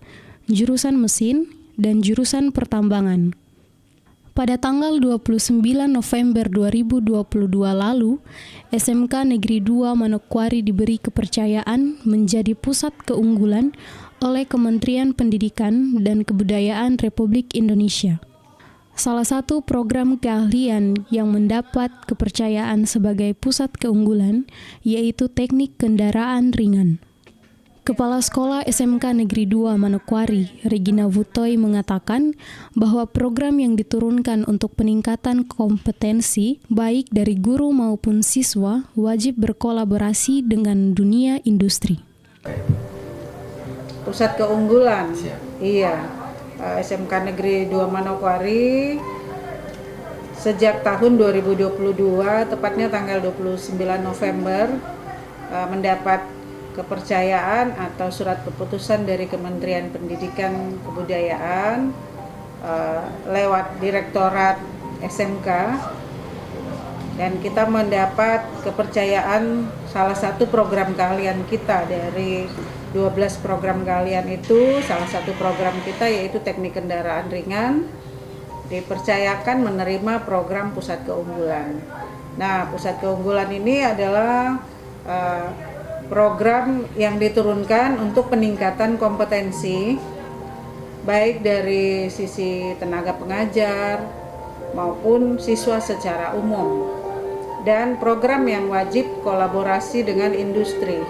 jurusan mesin, dan jurusan pertambangan. Pada tanggal 29 November 2022 lalu, SMK Negeri 2 Manokwari diberi kepercayaan menjadi pusat keunggulan oleh Kementerian Pendidikan dan Kebudayaan Republik Indonesia. Salah satu program keahlian yang mendapat kepercayaan sebagai pusat keunggulan yaitu teknik kendaraan ringan. Kepala Sekolah SMK Negeri 2 Manokwari, Regina Wutoy mengatakan bahwa program yang diturunkan untuk peningkatan kompetensi baik dari guru maupun siswa wajib berkolaborasi dengan dunia industri.
Pusat keunggulan, iya, SMK Negeri 2 Manokwari sejak tahun 2022, tepatnya tanggal 29 November, mendapat kepercayaan atau surat keputusan dari Kementerian Pendidikan Kebudayaan lewat Direktorat SMK, dan kita mendapat kepercayaan salah satu program keahlian kita dari 12 program keahlian itu, salah satu program kita yaitu teknik kendaraan ringan dipercayakan menerima program pusat keunggulan. Nah, pusat keunggulan ini adalah program yang diturunkan untuk peningkatan kompetensi baik dari sisi tenaga pengajar maupun siswa secara umum, dan program yang wajib kolaborasi dengan industri.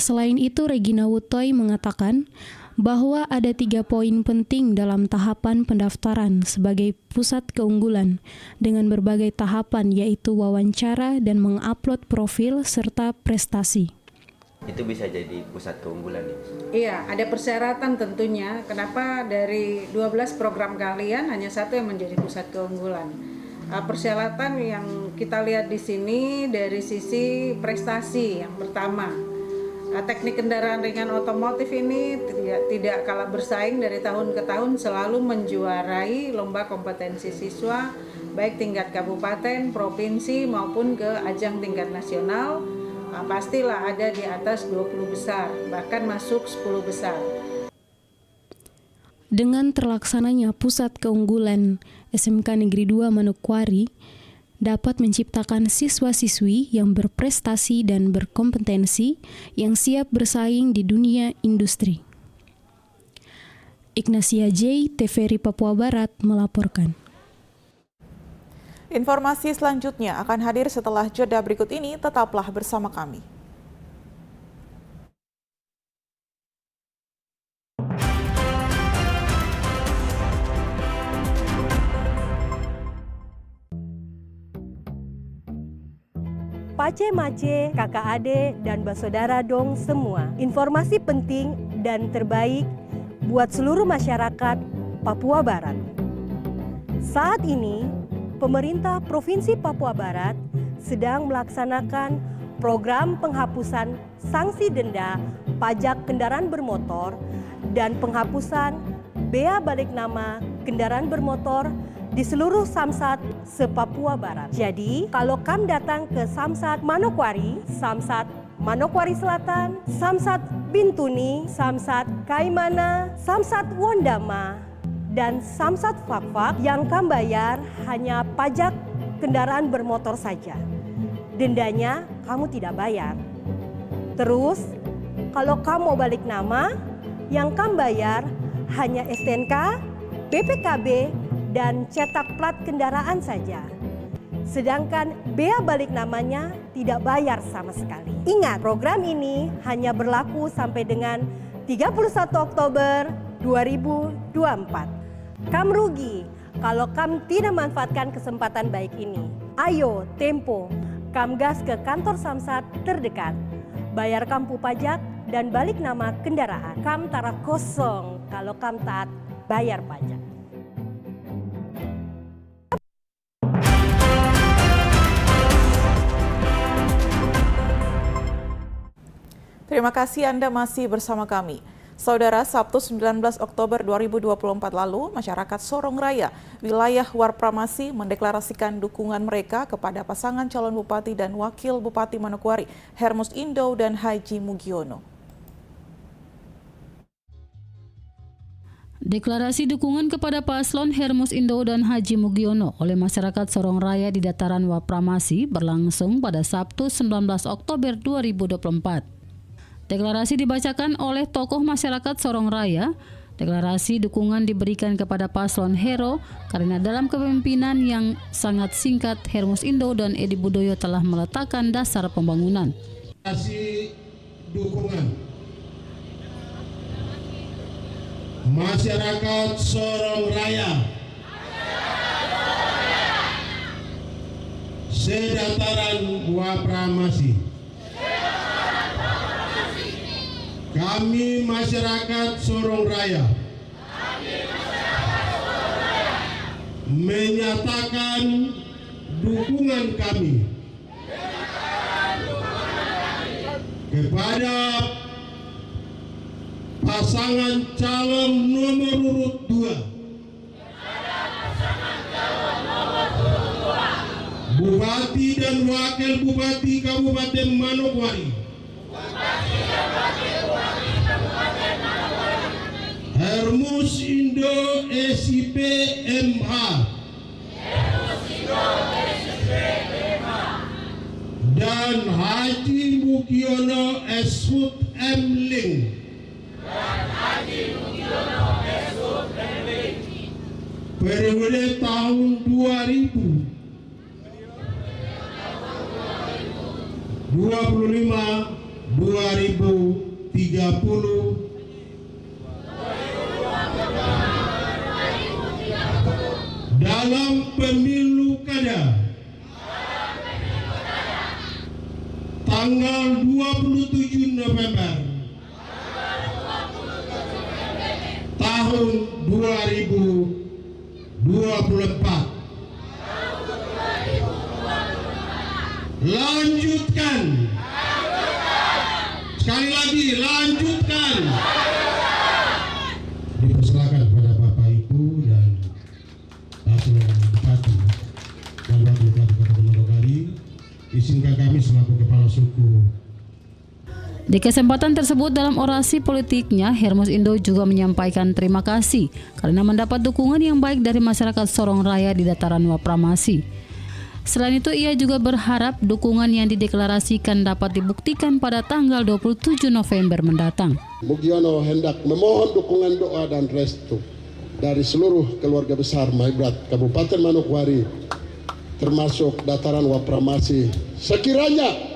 Selain itu, Regina Wutoy mengatakan bahwa ada 3 poin penting dalam tahapan pendaftaran sebagai pusat keunggulan dengan berbagai tahapan, yaitu wawancara dan mengupload profil serta prestasi.
Itu bisa jadi pusat keunggulan ya?
Iya, ada persyaratan tentunya. Kenapa dari 12 program keahlian hanya satu yang menjadi pusat keunggulan? Persyaratan yang kita lihat di sini dari sisi prestasi yang pertama. Teknik kendaraan ringan otomotif ini tidak kalah bersaing dari tahun ke tahun, selalu menjuarai lomba kompetensi siswa baik tingkat kabupaten, provinsi maupun ke ajang tingkat nasional. Pastilah ada di atas 20 besar, bahkan masuk 10 besar.
Dengan terlaksananya pusat keunggulan SMK Negeri 2 Manokwari dapat menciptakan siswa-siswi yang berprestasi dan berkompetensi yang siap bersaing di dunia industri. Ignacia J, TVRI Papua Barat melaporkan.
Informasi selanjutnya akan hadir setelah jeda berikut ini, tetaplah bersama kami.
Pace mace, kakak ade, dan basodara dong semua. Informasi penting dan terbaik buat seluruh masyarakat Papua Barat. Saat ini, pemerintah Provinsi Papua Barat sedang melaksanakan program penghapusan sanksi denda pajak kendaraan bermotor dan penghapusan bea balik nama kendaraan bermotor di seluruh Samsat se-Papua Barat. Jadi, kalau kamu datang ke Samsat Manokwari, Samsat Manokwari Selatan, Samsat Bintuni, Samsat Kaimana, Samsat Wondama, dan Samsat Fakfak, yang kamu bayar hanya pajak kendaraan bermotor saja. Dendanya kamu tidak bayar. Terus, kalau kamu mau balik nama, yang kamu bayar hanya STNK, BPKB, dan cetak plat kendaraan saja. Sedangkan bea balik namanya tidak bayar sama sekali. Ingat, program ini hanya berlaku sampai dengan 31 Oktober 2024. Kamu rugi kalau kamu tidak manfaatkan kesempatan baik ini. Ayo, tempo, kamu gas ke kantor Samsat terdekat. Bayar kamu pajak dan balik nama kendaraan. Kam tara kosong kalau kam taat bayar pajak.
Terima kasih Anda masih bersama kami. Saudara, Sabtu 19 Oktober 2024 lalu, masyarakat Sorong Raya, wilayah Warpramasi mendeklarasikan dukungan mereka kepada pasangan calon bupati dan wakil bupati Manokwari, Hermus Indo dan Haji Mugiono.
Deklarasi dukungan kepada paslon Hermus Indo dan Haji Mugiono oleh masyarakat Sorong Raya di dataran Warpramasi berlangsung pada Sabtu 19 Oktober 2024. Deklarasi dibacakan oleh tokoh masyarakat Sorong Raya. Deklarasi dukungan diberikan kepada paslon Hero karena dalam kepemimpinan yang sangat singkat, Hermus Indo dan Edi Budoyo telah meletakkan dasar pembangunan.
Deklarasi dukungan masyarakat Sorong Raya sedataran Warpramasi. Kami masyarakat Sorong Raya menyatakan dukungan kami kepada pasangan calon nomor urut 2 Bupati dan Wakil Bupati Kabupaten Manokwari, Hermus Indo SIP MH dan Haji Mugiono SHUT M Ling periode tahun 2025-2030 dalam pemilu kada tanggal 27 November tahun 2024. Lanjutkan. Sekali lagi, lanjutkan. Dipersilakan kepada Bapak Ibu dan Paslon Bupati dan Wakil Bupati Kabupaten Manokwari, izinkan kami selaku Kepala Suku.
Di kesempatan tersebut dalam orasi politiknya, Hermus Indo juga menyampaikan terima kasih karena mendapat dukungan yang baik dari masyarakat Sorong Raya di dataran Warpramasi. Selain itu, ia juga berharap dukungan yang dideklarasikan dapat dibuktikan pada tanggal 27 November mendatang.
Mugiono hendak memohon dukungan doa dan restu dari seluruh keluarga besar Maibrat Kabupaten Manokwari, termasuk dataran Warpramasi. Sekiranya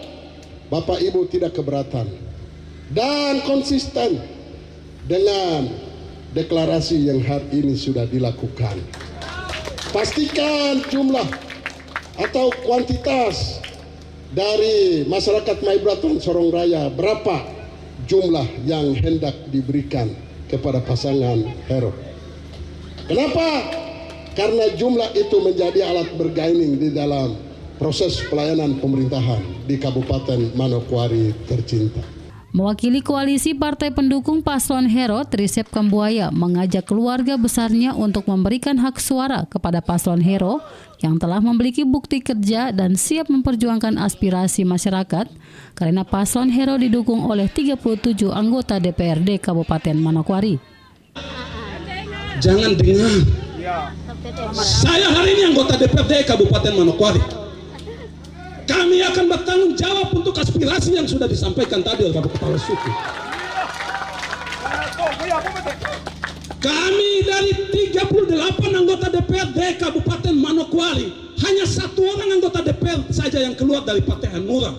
Bapak Ibu tidak keberatan dan konsisten dengan deklarasi yang hari ini sudah dilakukan, pastikan jumlah atau kuantitas dari masyarakat Maibrat dan Sorong Raya berapa jumlah yang hendak diberikan kepada pasangan Hero. Kenapa? Karena jumlah itu menjadi alat bergaining di dalam proses pelayanan pemerintahan di Kabupaten Manokwari tercinta.
Mewakili koalisi partai pendukung paslon Hero, Trisep Kambuaya mengajak keluarga besarnya untuk memberikan hak suara kepada paslon Hero yang telah memiliki bukti kerja dan siap memperjuangkan aspirasi masyarakat karena paslon Hero didukung oleh 37 anggota DPRD Kabupaten Manokwari.
Jangan dengar. Saya hari ini anggota DPRD Kabupaten Manokwari. Kami akan bertanggung jawab untuk aspirasi yang sudah disampaikan tadi oleh Bapak Kepala Suku. Kami dari 38 anggota DPRD Kabupaten Manokwari, hanya 1 orang anggota DPR saja yang keluar dari Partai Hanura.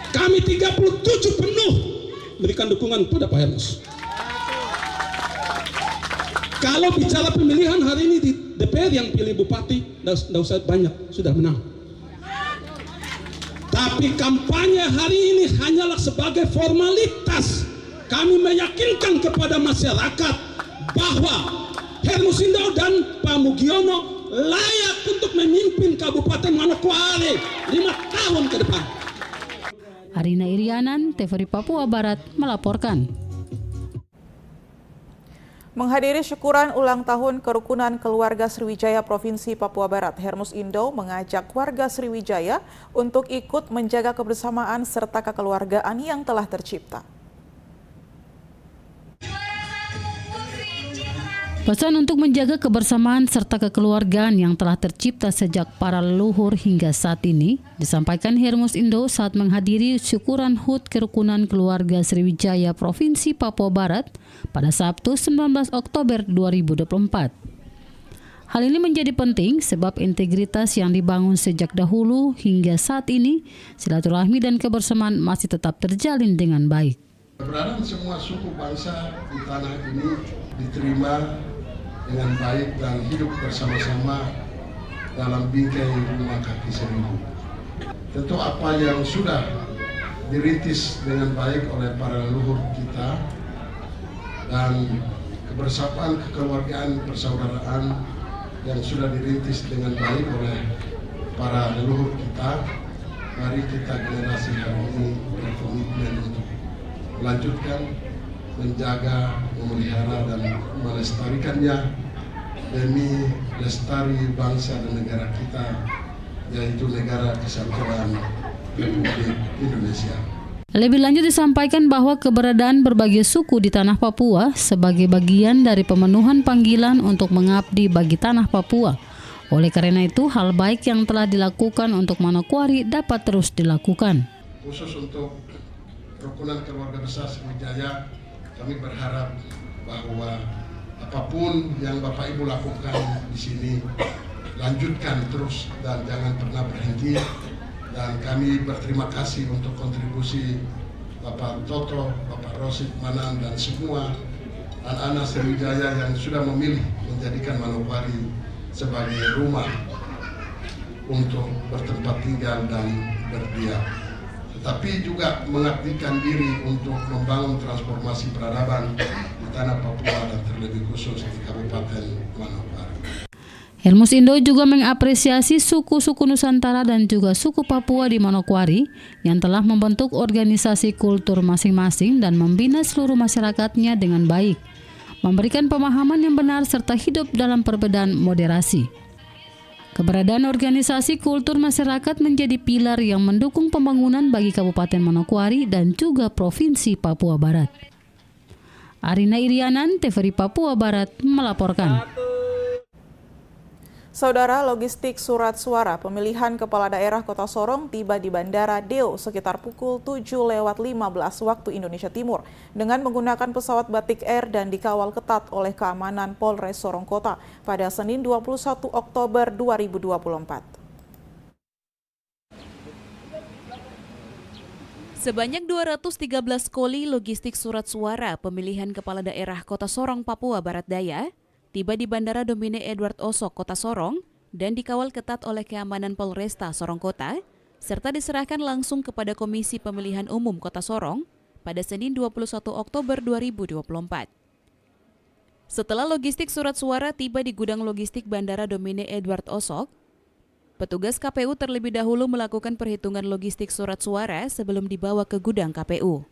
Kami 37 penuh berikan dukungan kepada Pak Hermus. Kalau bicara pemilihan hari ini di DPR yang pilih bupati, tidak usah banyak, sudah menang.
Tapi kampanye hari ini hanyalah sebagai formalitas. Kami meyakinkan kepada masyarakat bahwa Hermus Indo dan Pak Mugiono layak untuk memimpin Kabupaten Manokwari 5 tahun ke depan.
Arina Irianan, TVRI Papua Barat melaporkan.
Menghadiri syukuran ulang tahun Kerukunan Keluarga Sriwijaya Provinsi Papua Barat, Hermus Indo mengajak warga Sriwijaya untuk ikut menjaga kebersamaan serta kekeluargaan yang telah tercipta.
Pesan untuk menjaga kebersamaan serta kekeluargaan yang telah tercipta sejak para leluhur hingga saat ini disampaikan Hermus Indo saat menghadiri syukuran HUT Kerukunan Keluarga Sriwijaya Provinsi Papua Barat pada Sabtu 19 Oktober 2024. Hal ini menjadi penting sebab integritas yang dibangun sejak dahulu hingga saat ini, silaturahmi dan kebersamaan masih tetap terjalin dengan baik.
Keberadaan semua suku bangsa di tanah ini diterima dengan baik dan hidup bersama-sama dalam bingkai rumah kaki seribu. Tentu apa yang sudah dirintis dengan baik oleh para leluhur kita dan kebersamaan, kekeluargaan, persaudaraan yang sudah dirintis dengan baik oleh para leluhur kita, mari kita generasi hari ini berkomitmen untuk melanjutkan, menjaga, memelihara dan melestarikannya demi lestari bangsa dan negara kita, yaitu negara kesatuan Republik Indonesia.
Lebih lanjut disampaikan bahwa keberadaan berbagai suku di tanah Papua sebagai bagian dari pemenuhan panggilan untuk mengabdi bagi tanah Papua. Oleh karena itu, hal baik yang telah dilakukan untuk Manokwari dapat terus dilakukan.
Khusus untuk Kerukunan Keluarga Besar Sriwijaya, kami berharap bahwa apapun yang Bapak Ibu lakukan di sini, lanjutkan terus dan jangan pernah berhenti. Dan kami berterima kasih untuk kontribusi Bapak Toto, Bapak Rosid Manan dan semua anak-anak Sriwijaya yang sudah memilih menjadikan Manokwari sebagai rumah untuk bertempat tinggal dan berdiam. Tetapi juga mengabdikan diri untuk membangun transformasi peradaban di tanah Papua dan terlebih khusus di Kabupaten Manokwari.
Hermus Indo juga mengapresiasi suku-suku Nusantara dan juga suku Papua di Manokwari yang telah membentuk organisasi kultur masing-masing dan membina seluruh masyarakatnya dengan baik, memberikan pemahaman yang benar serta hidup dalam perbedaan moderasi. Keberadaan organisasi kultur masyarakat menjadi pilar yang mendukung pembangunan bagi Kabupaten Manokwari dan juga Provinsi Papua Barat. Arina Irianan, TVRI Papua Barat melaporkan.
Saudara, logistik surat suara pemilihan Kepala Daerah Kota Sorong tiba di Bandara Deo sekitar pukul 7:15 waktu Indonesia Timur dengan menggunakan pesawat Batik Air dan dikawal ketat oleh keamanan Polres Sorong Kota pada Senin 21 Oktober 2024.
Sebanyak 213 koli logistik surat suara pemilihan Kepala Daerah Kota Sorong, Papua Barat Daya tiba di Bandara Domine Edward Osok, Kota Sorong, dan dikawal ketat oleh keamanan Polresta Sorong Kota, serta diserahkan langsung kepada Komisi Pemilihan Umum Kota Sorong pada Senin 21 Oktober 2024. Setelah logistik surat suara tiba di gudang logistik Bandara Domine Edward Osok, petugas KPU terlebih dahulu melakukan perhitungan logistik surat suara sebelum dibawa ke gudang KPU.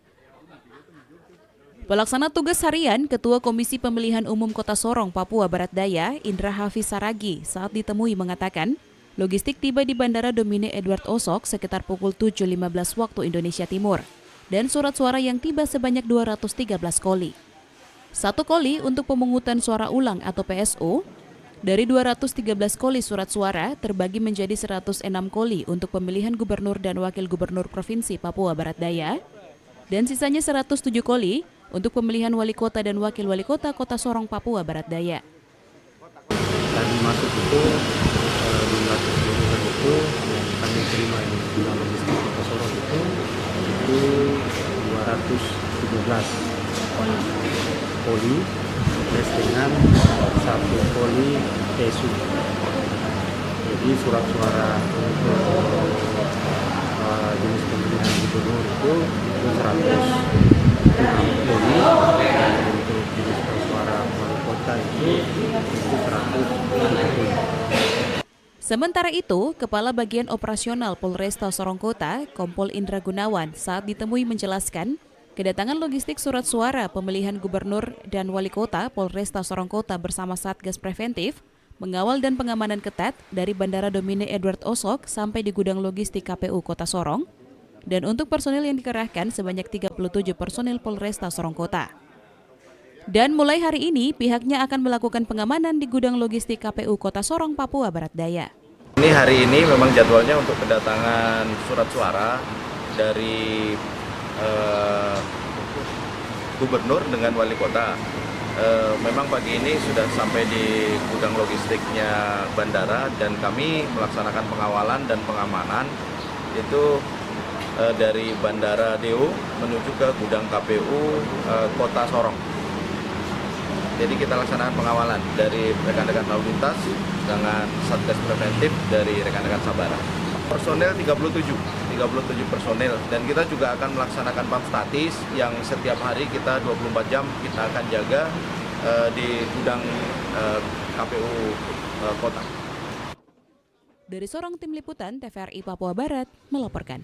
Pelaksana tugas harian Ketua Komisi Pemilihan Umum Kota Sorong, Papua Barat Daya, Indra Hafiz Saragi, saat ditemui mengatakan, logistik tiba di Bandara Domine Edward Osok sekitar pukul 7.15 waktu Indonesia Timur, dan surat suara yang tiba sebanyak 213 koli. 1 koli untuk pemungutan suara ulang atau PSU, dari 213 koli surat suara terbagi menjadi 106 koli untuk pemilihan gubernur dan wakil gubernur Provinsi Papua Barat Daya, dan sisanya 107 koli untuk pemilihan wali kota dan wakil wali kota Kota Sorong, Papua Barat Daya.
Tadi masuk itu jumlah keseluruhan itu yang kami terima di gudang logistik Kota Sorong itu 217 koli plus dengan 1 koli PSU. Jadi surat suara untuk jenis pemilihan gubernur itu 100 lebih, dan untuk jenis persuara wali kota itu 170.
Sementara itu, Kepala Bagian Operasional Polresta Sorong Kota, Kompol Indra Gunawan, saat ditemui menjelaskan, kedatangan logistik surat suara pemilihan gubernur dan wali kota Polresta Sorong Kota bersama Satgas Preventif mengawal dan pengamanan ketat dari Bandara Domine Edward Osok sampai di gudang logistik KPU Kota Sorong, dan untuk personil yang dikerahkan sebanyak 37 personil Polresta Sorong Kota. Dan mulai hari ini, pihaknya akan melakukan pengamanan di gudang logistik KPU Kota Sorong, Papua Barat Daya.
Ini hari ini memang jadwalnya untuk kedatangan surat suara dari gubernur dengan wali kota. Memang pagi ini sudah sampai di gudang logistiknya bandara dan kami melaksanakan pengawalan dan pengamanan itu dari Bandara Deo menuju ke gudang KPU Kota Sorong. Jadi kita laksanakan pengawalan dari rekan-rekan lalu lintas dengan Satgas Preventif dari rekan-rekan Sabara. Personel 37 personel, dan kita juga akan melaksanakan pam statis yang setiap hari kita 24 jam kita akan jaga di gudang KPU Kota.
Dari Sorong, Tim Liputan TVRI Papua Barat melaporkan.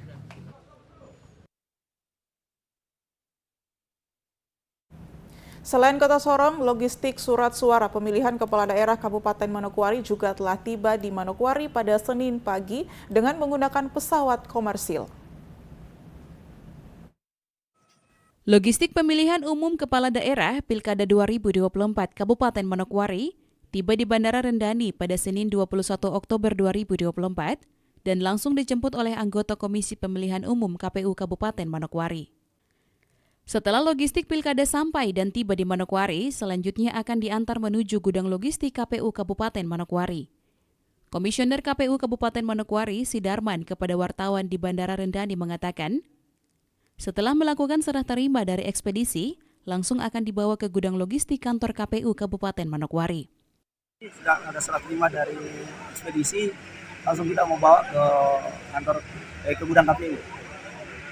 Selain Kota Sorong, logistik surat suara pemilihan kepala daerah Kabupaten Manokwari juga telah tiba di Manokwari pada Senin pagi dengan menggunakan pesawat komersil.
Logistik pemilihan umum kepala daerah Pilkada 2024 Kabupaten Manokwari tiba di Bandara Rendani pada Senin 21 Oktober 2024 dan langsung dijemput oleh anggota Komisi Pemilihan Umum KPU Kabupaten Manokwari. Setelah logistik pilkada sampai dan tiba di Manokwari, selanjutnya akan diantar menuju gudang logistik KPU Kabupaten Manokwari. Komisioner KPU Kabupaten Manokwari, Sidarman, kepada wartawan di Bandara Rendani mengatakan, setelah melakukan serah terima dari ekspedisi, langsung akan dibawa ke gudang logistik kantor KPU Kabupaten Manokwari.
Sudah ada serah terima dari ekspedisi, langsung kita mau bawa ke kantor ke gudang KPU.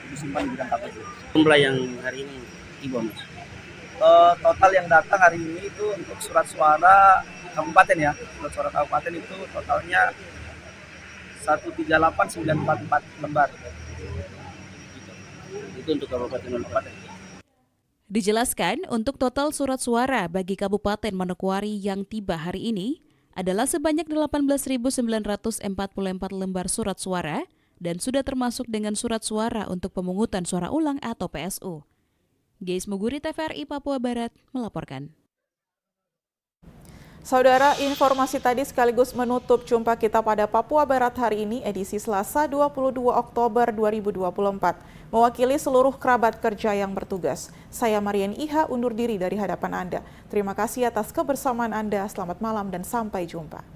Disimpan di gudang KPU.
Jumlah yang hari ini tiba, Mas?
Total yang datang hari ini itu untuk surat suara kabupaten ya. Surat suara kabupaten itu totalnya 138.944 lembar.
Itu untuk Kabupaten Manokwari.
Dijelaskan, untuk total surat suara bagi Kabupaten Manokwari yang tiba hari ini adalah sebanyak 18.944 lembar surat suara dan sudah termasuk dengan surat suara untuk pemungutan suara ulang atau PSU. Geis Muguri, TVRI Papua Barat melaporkan.
Saudara, informasi tadi sekaligus menutup jumpa kita pada Papua Barat hari ini, edisi Selasa 22 Oktober 2024. Mewakili seluruh kerabat kerja yang bertugas, saya Marian Iha undur diri dari hadapan Anda. Terima kasih atas kebersamaan Anda, selamat malam dan sampai jumpa.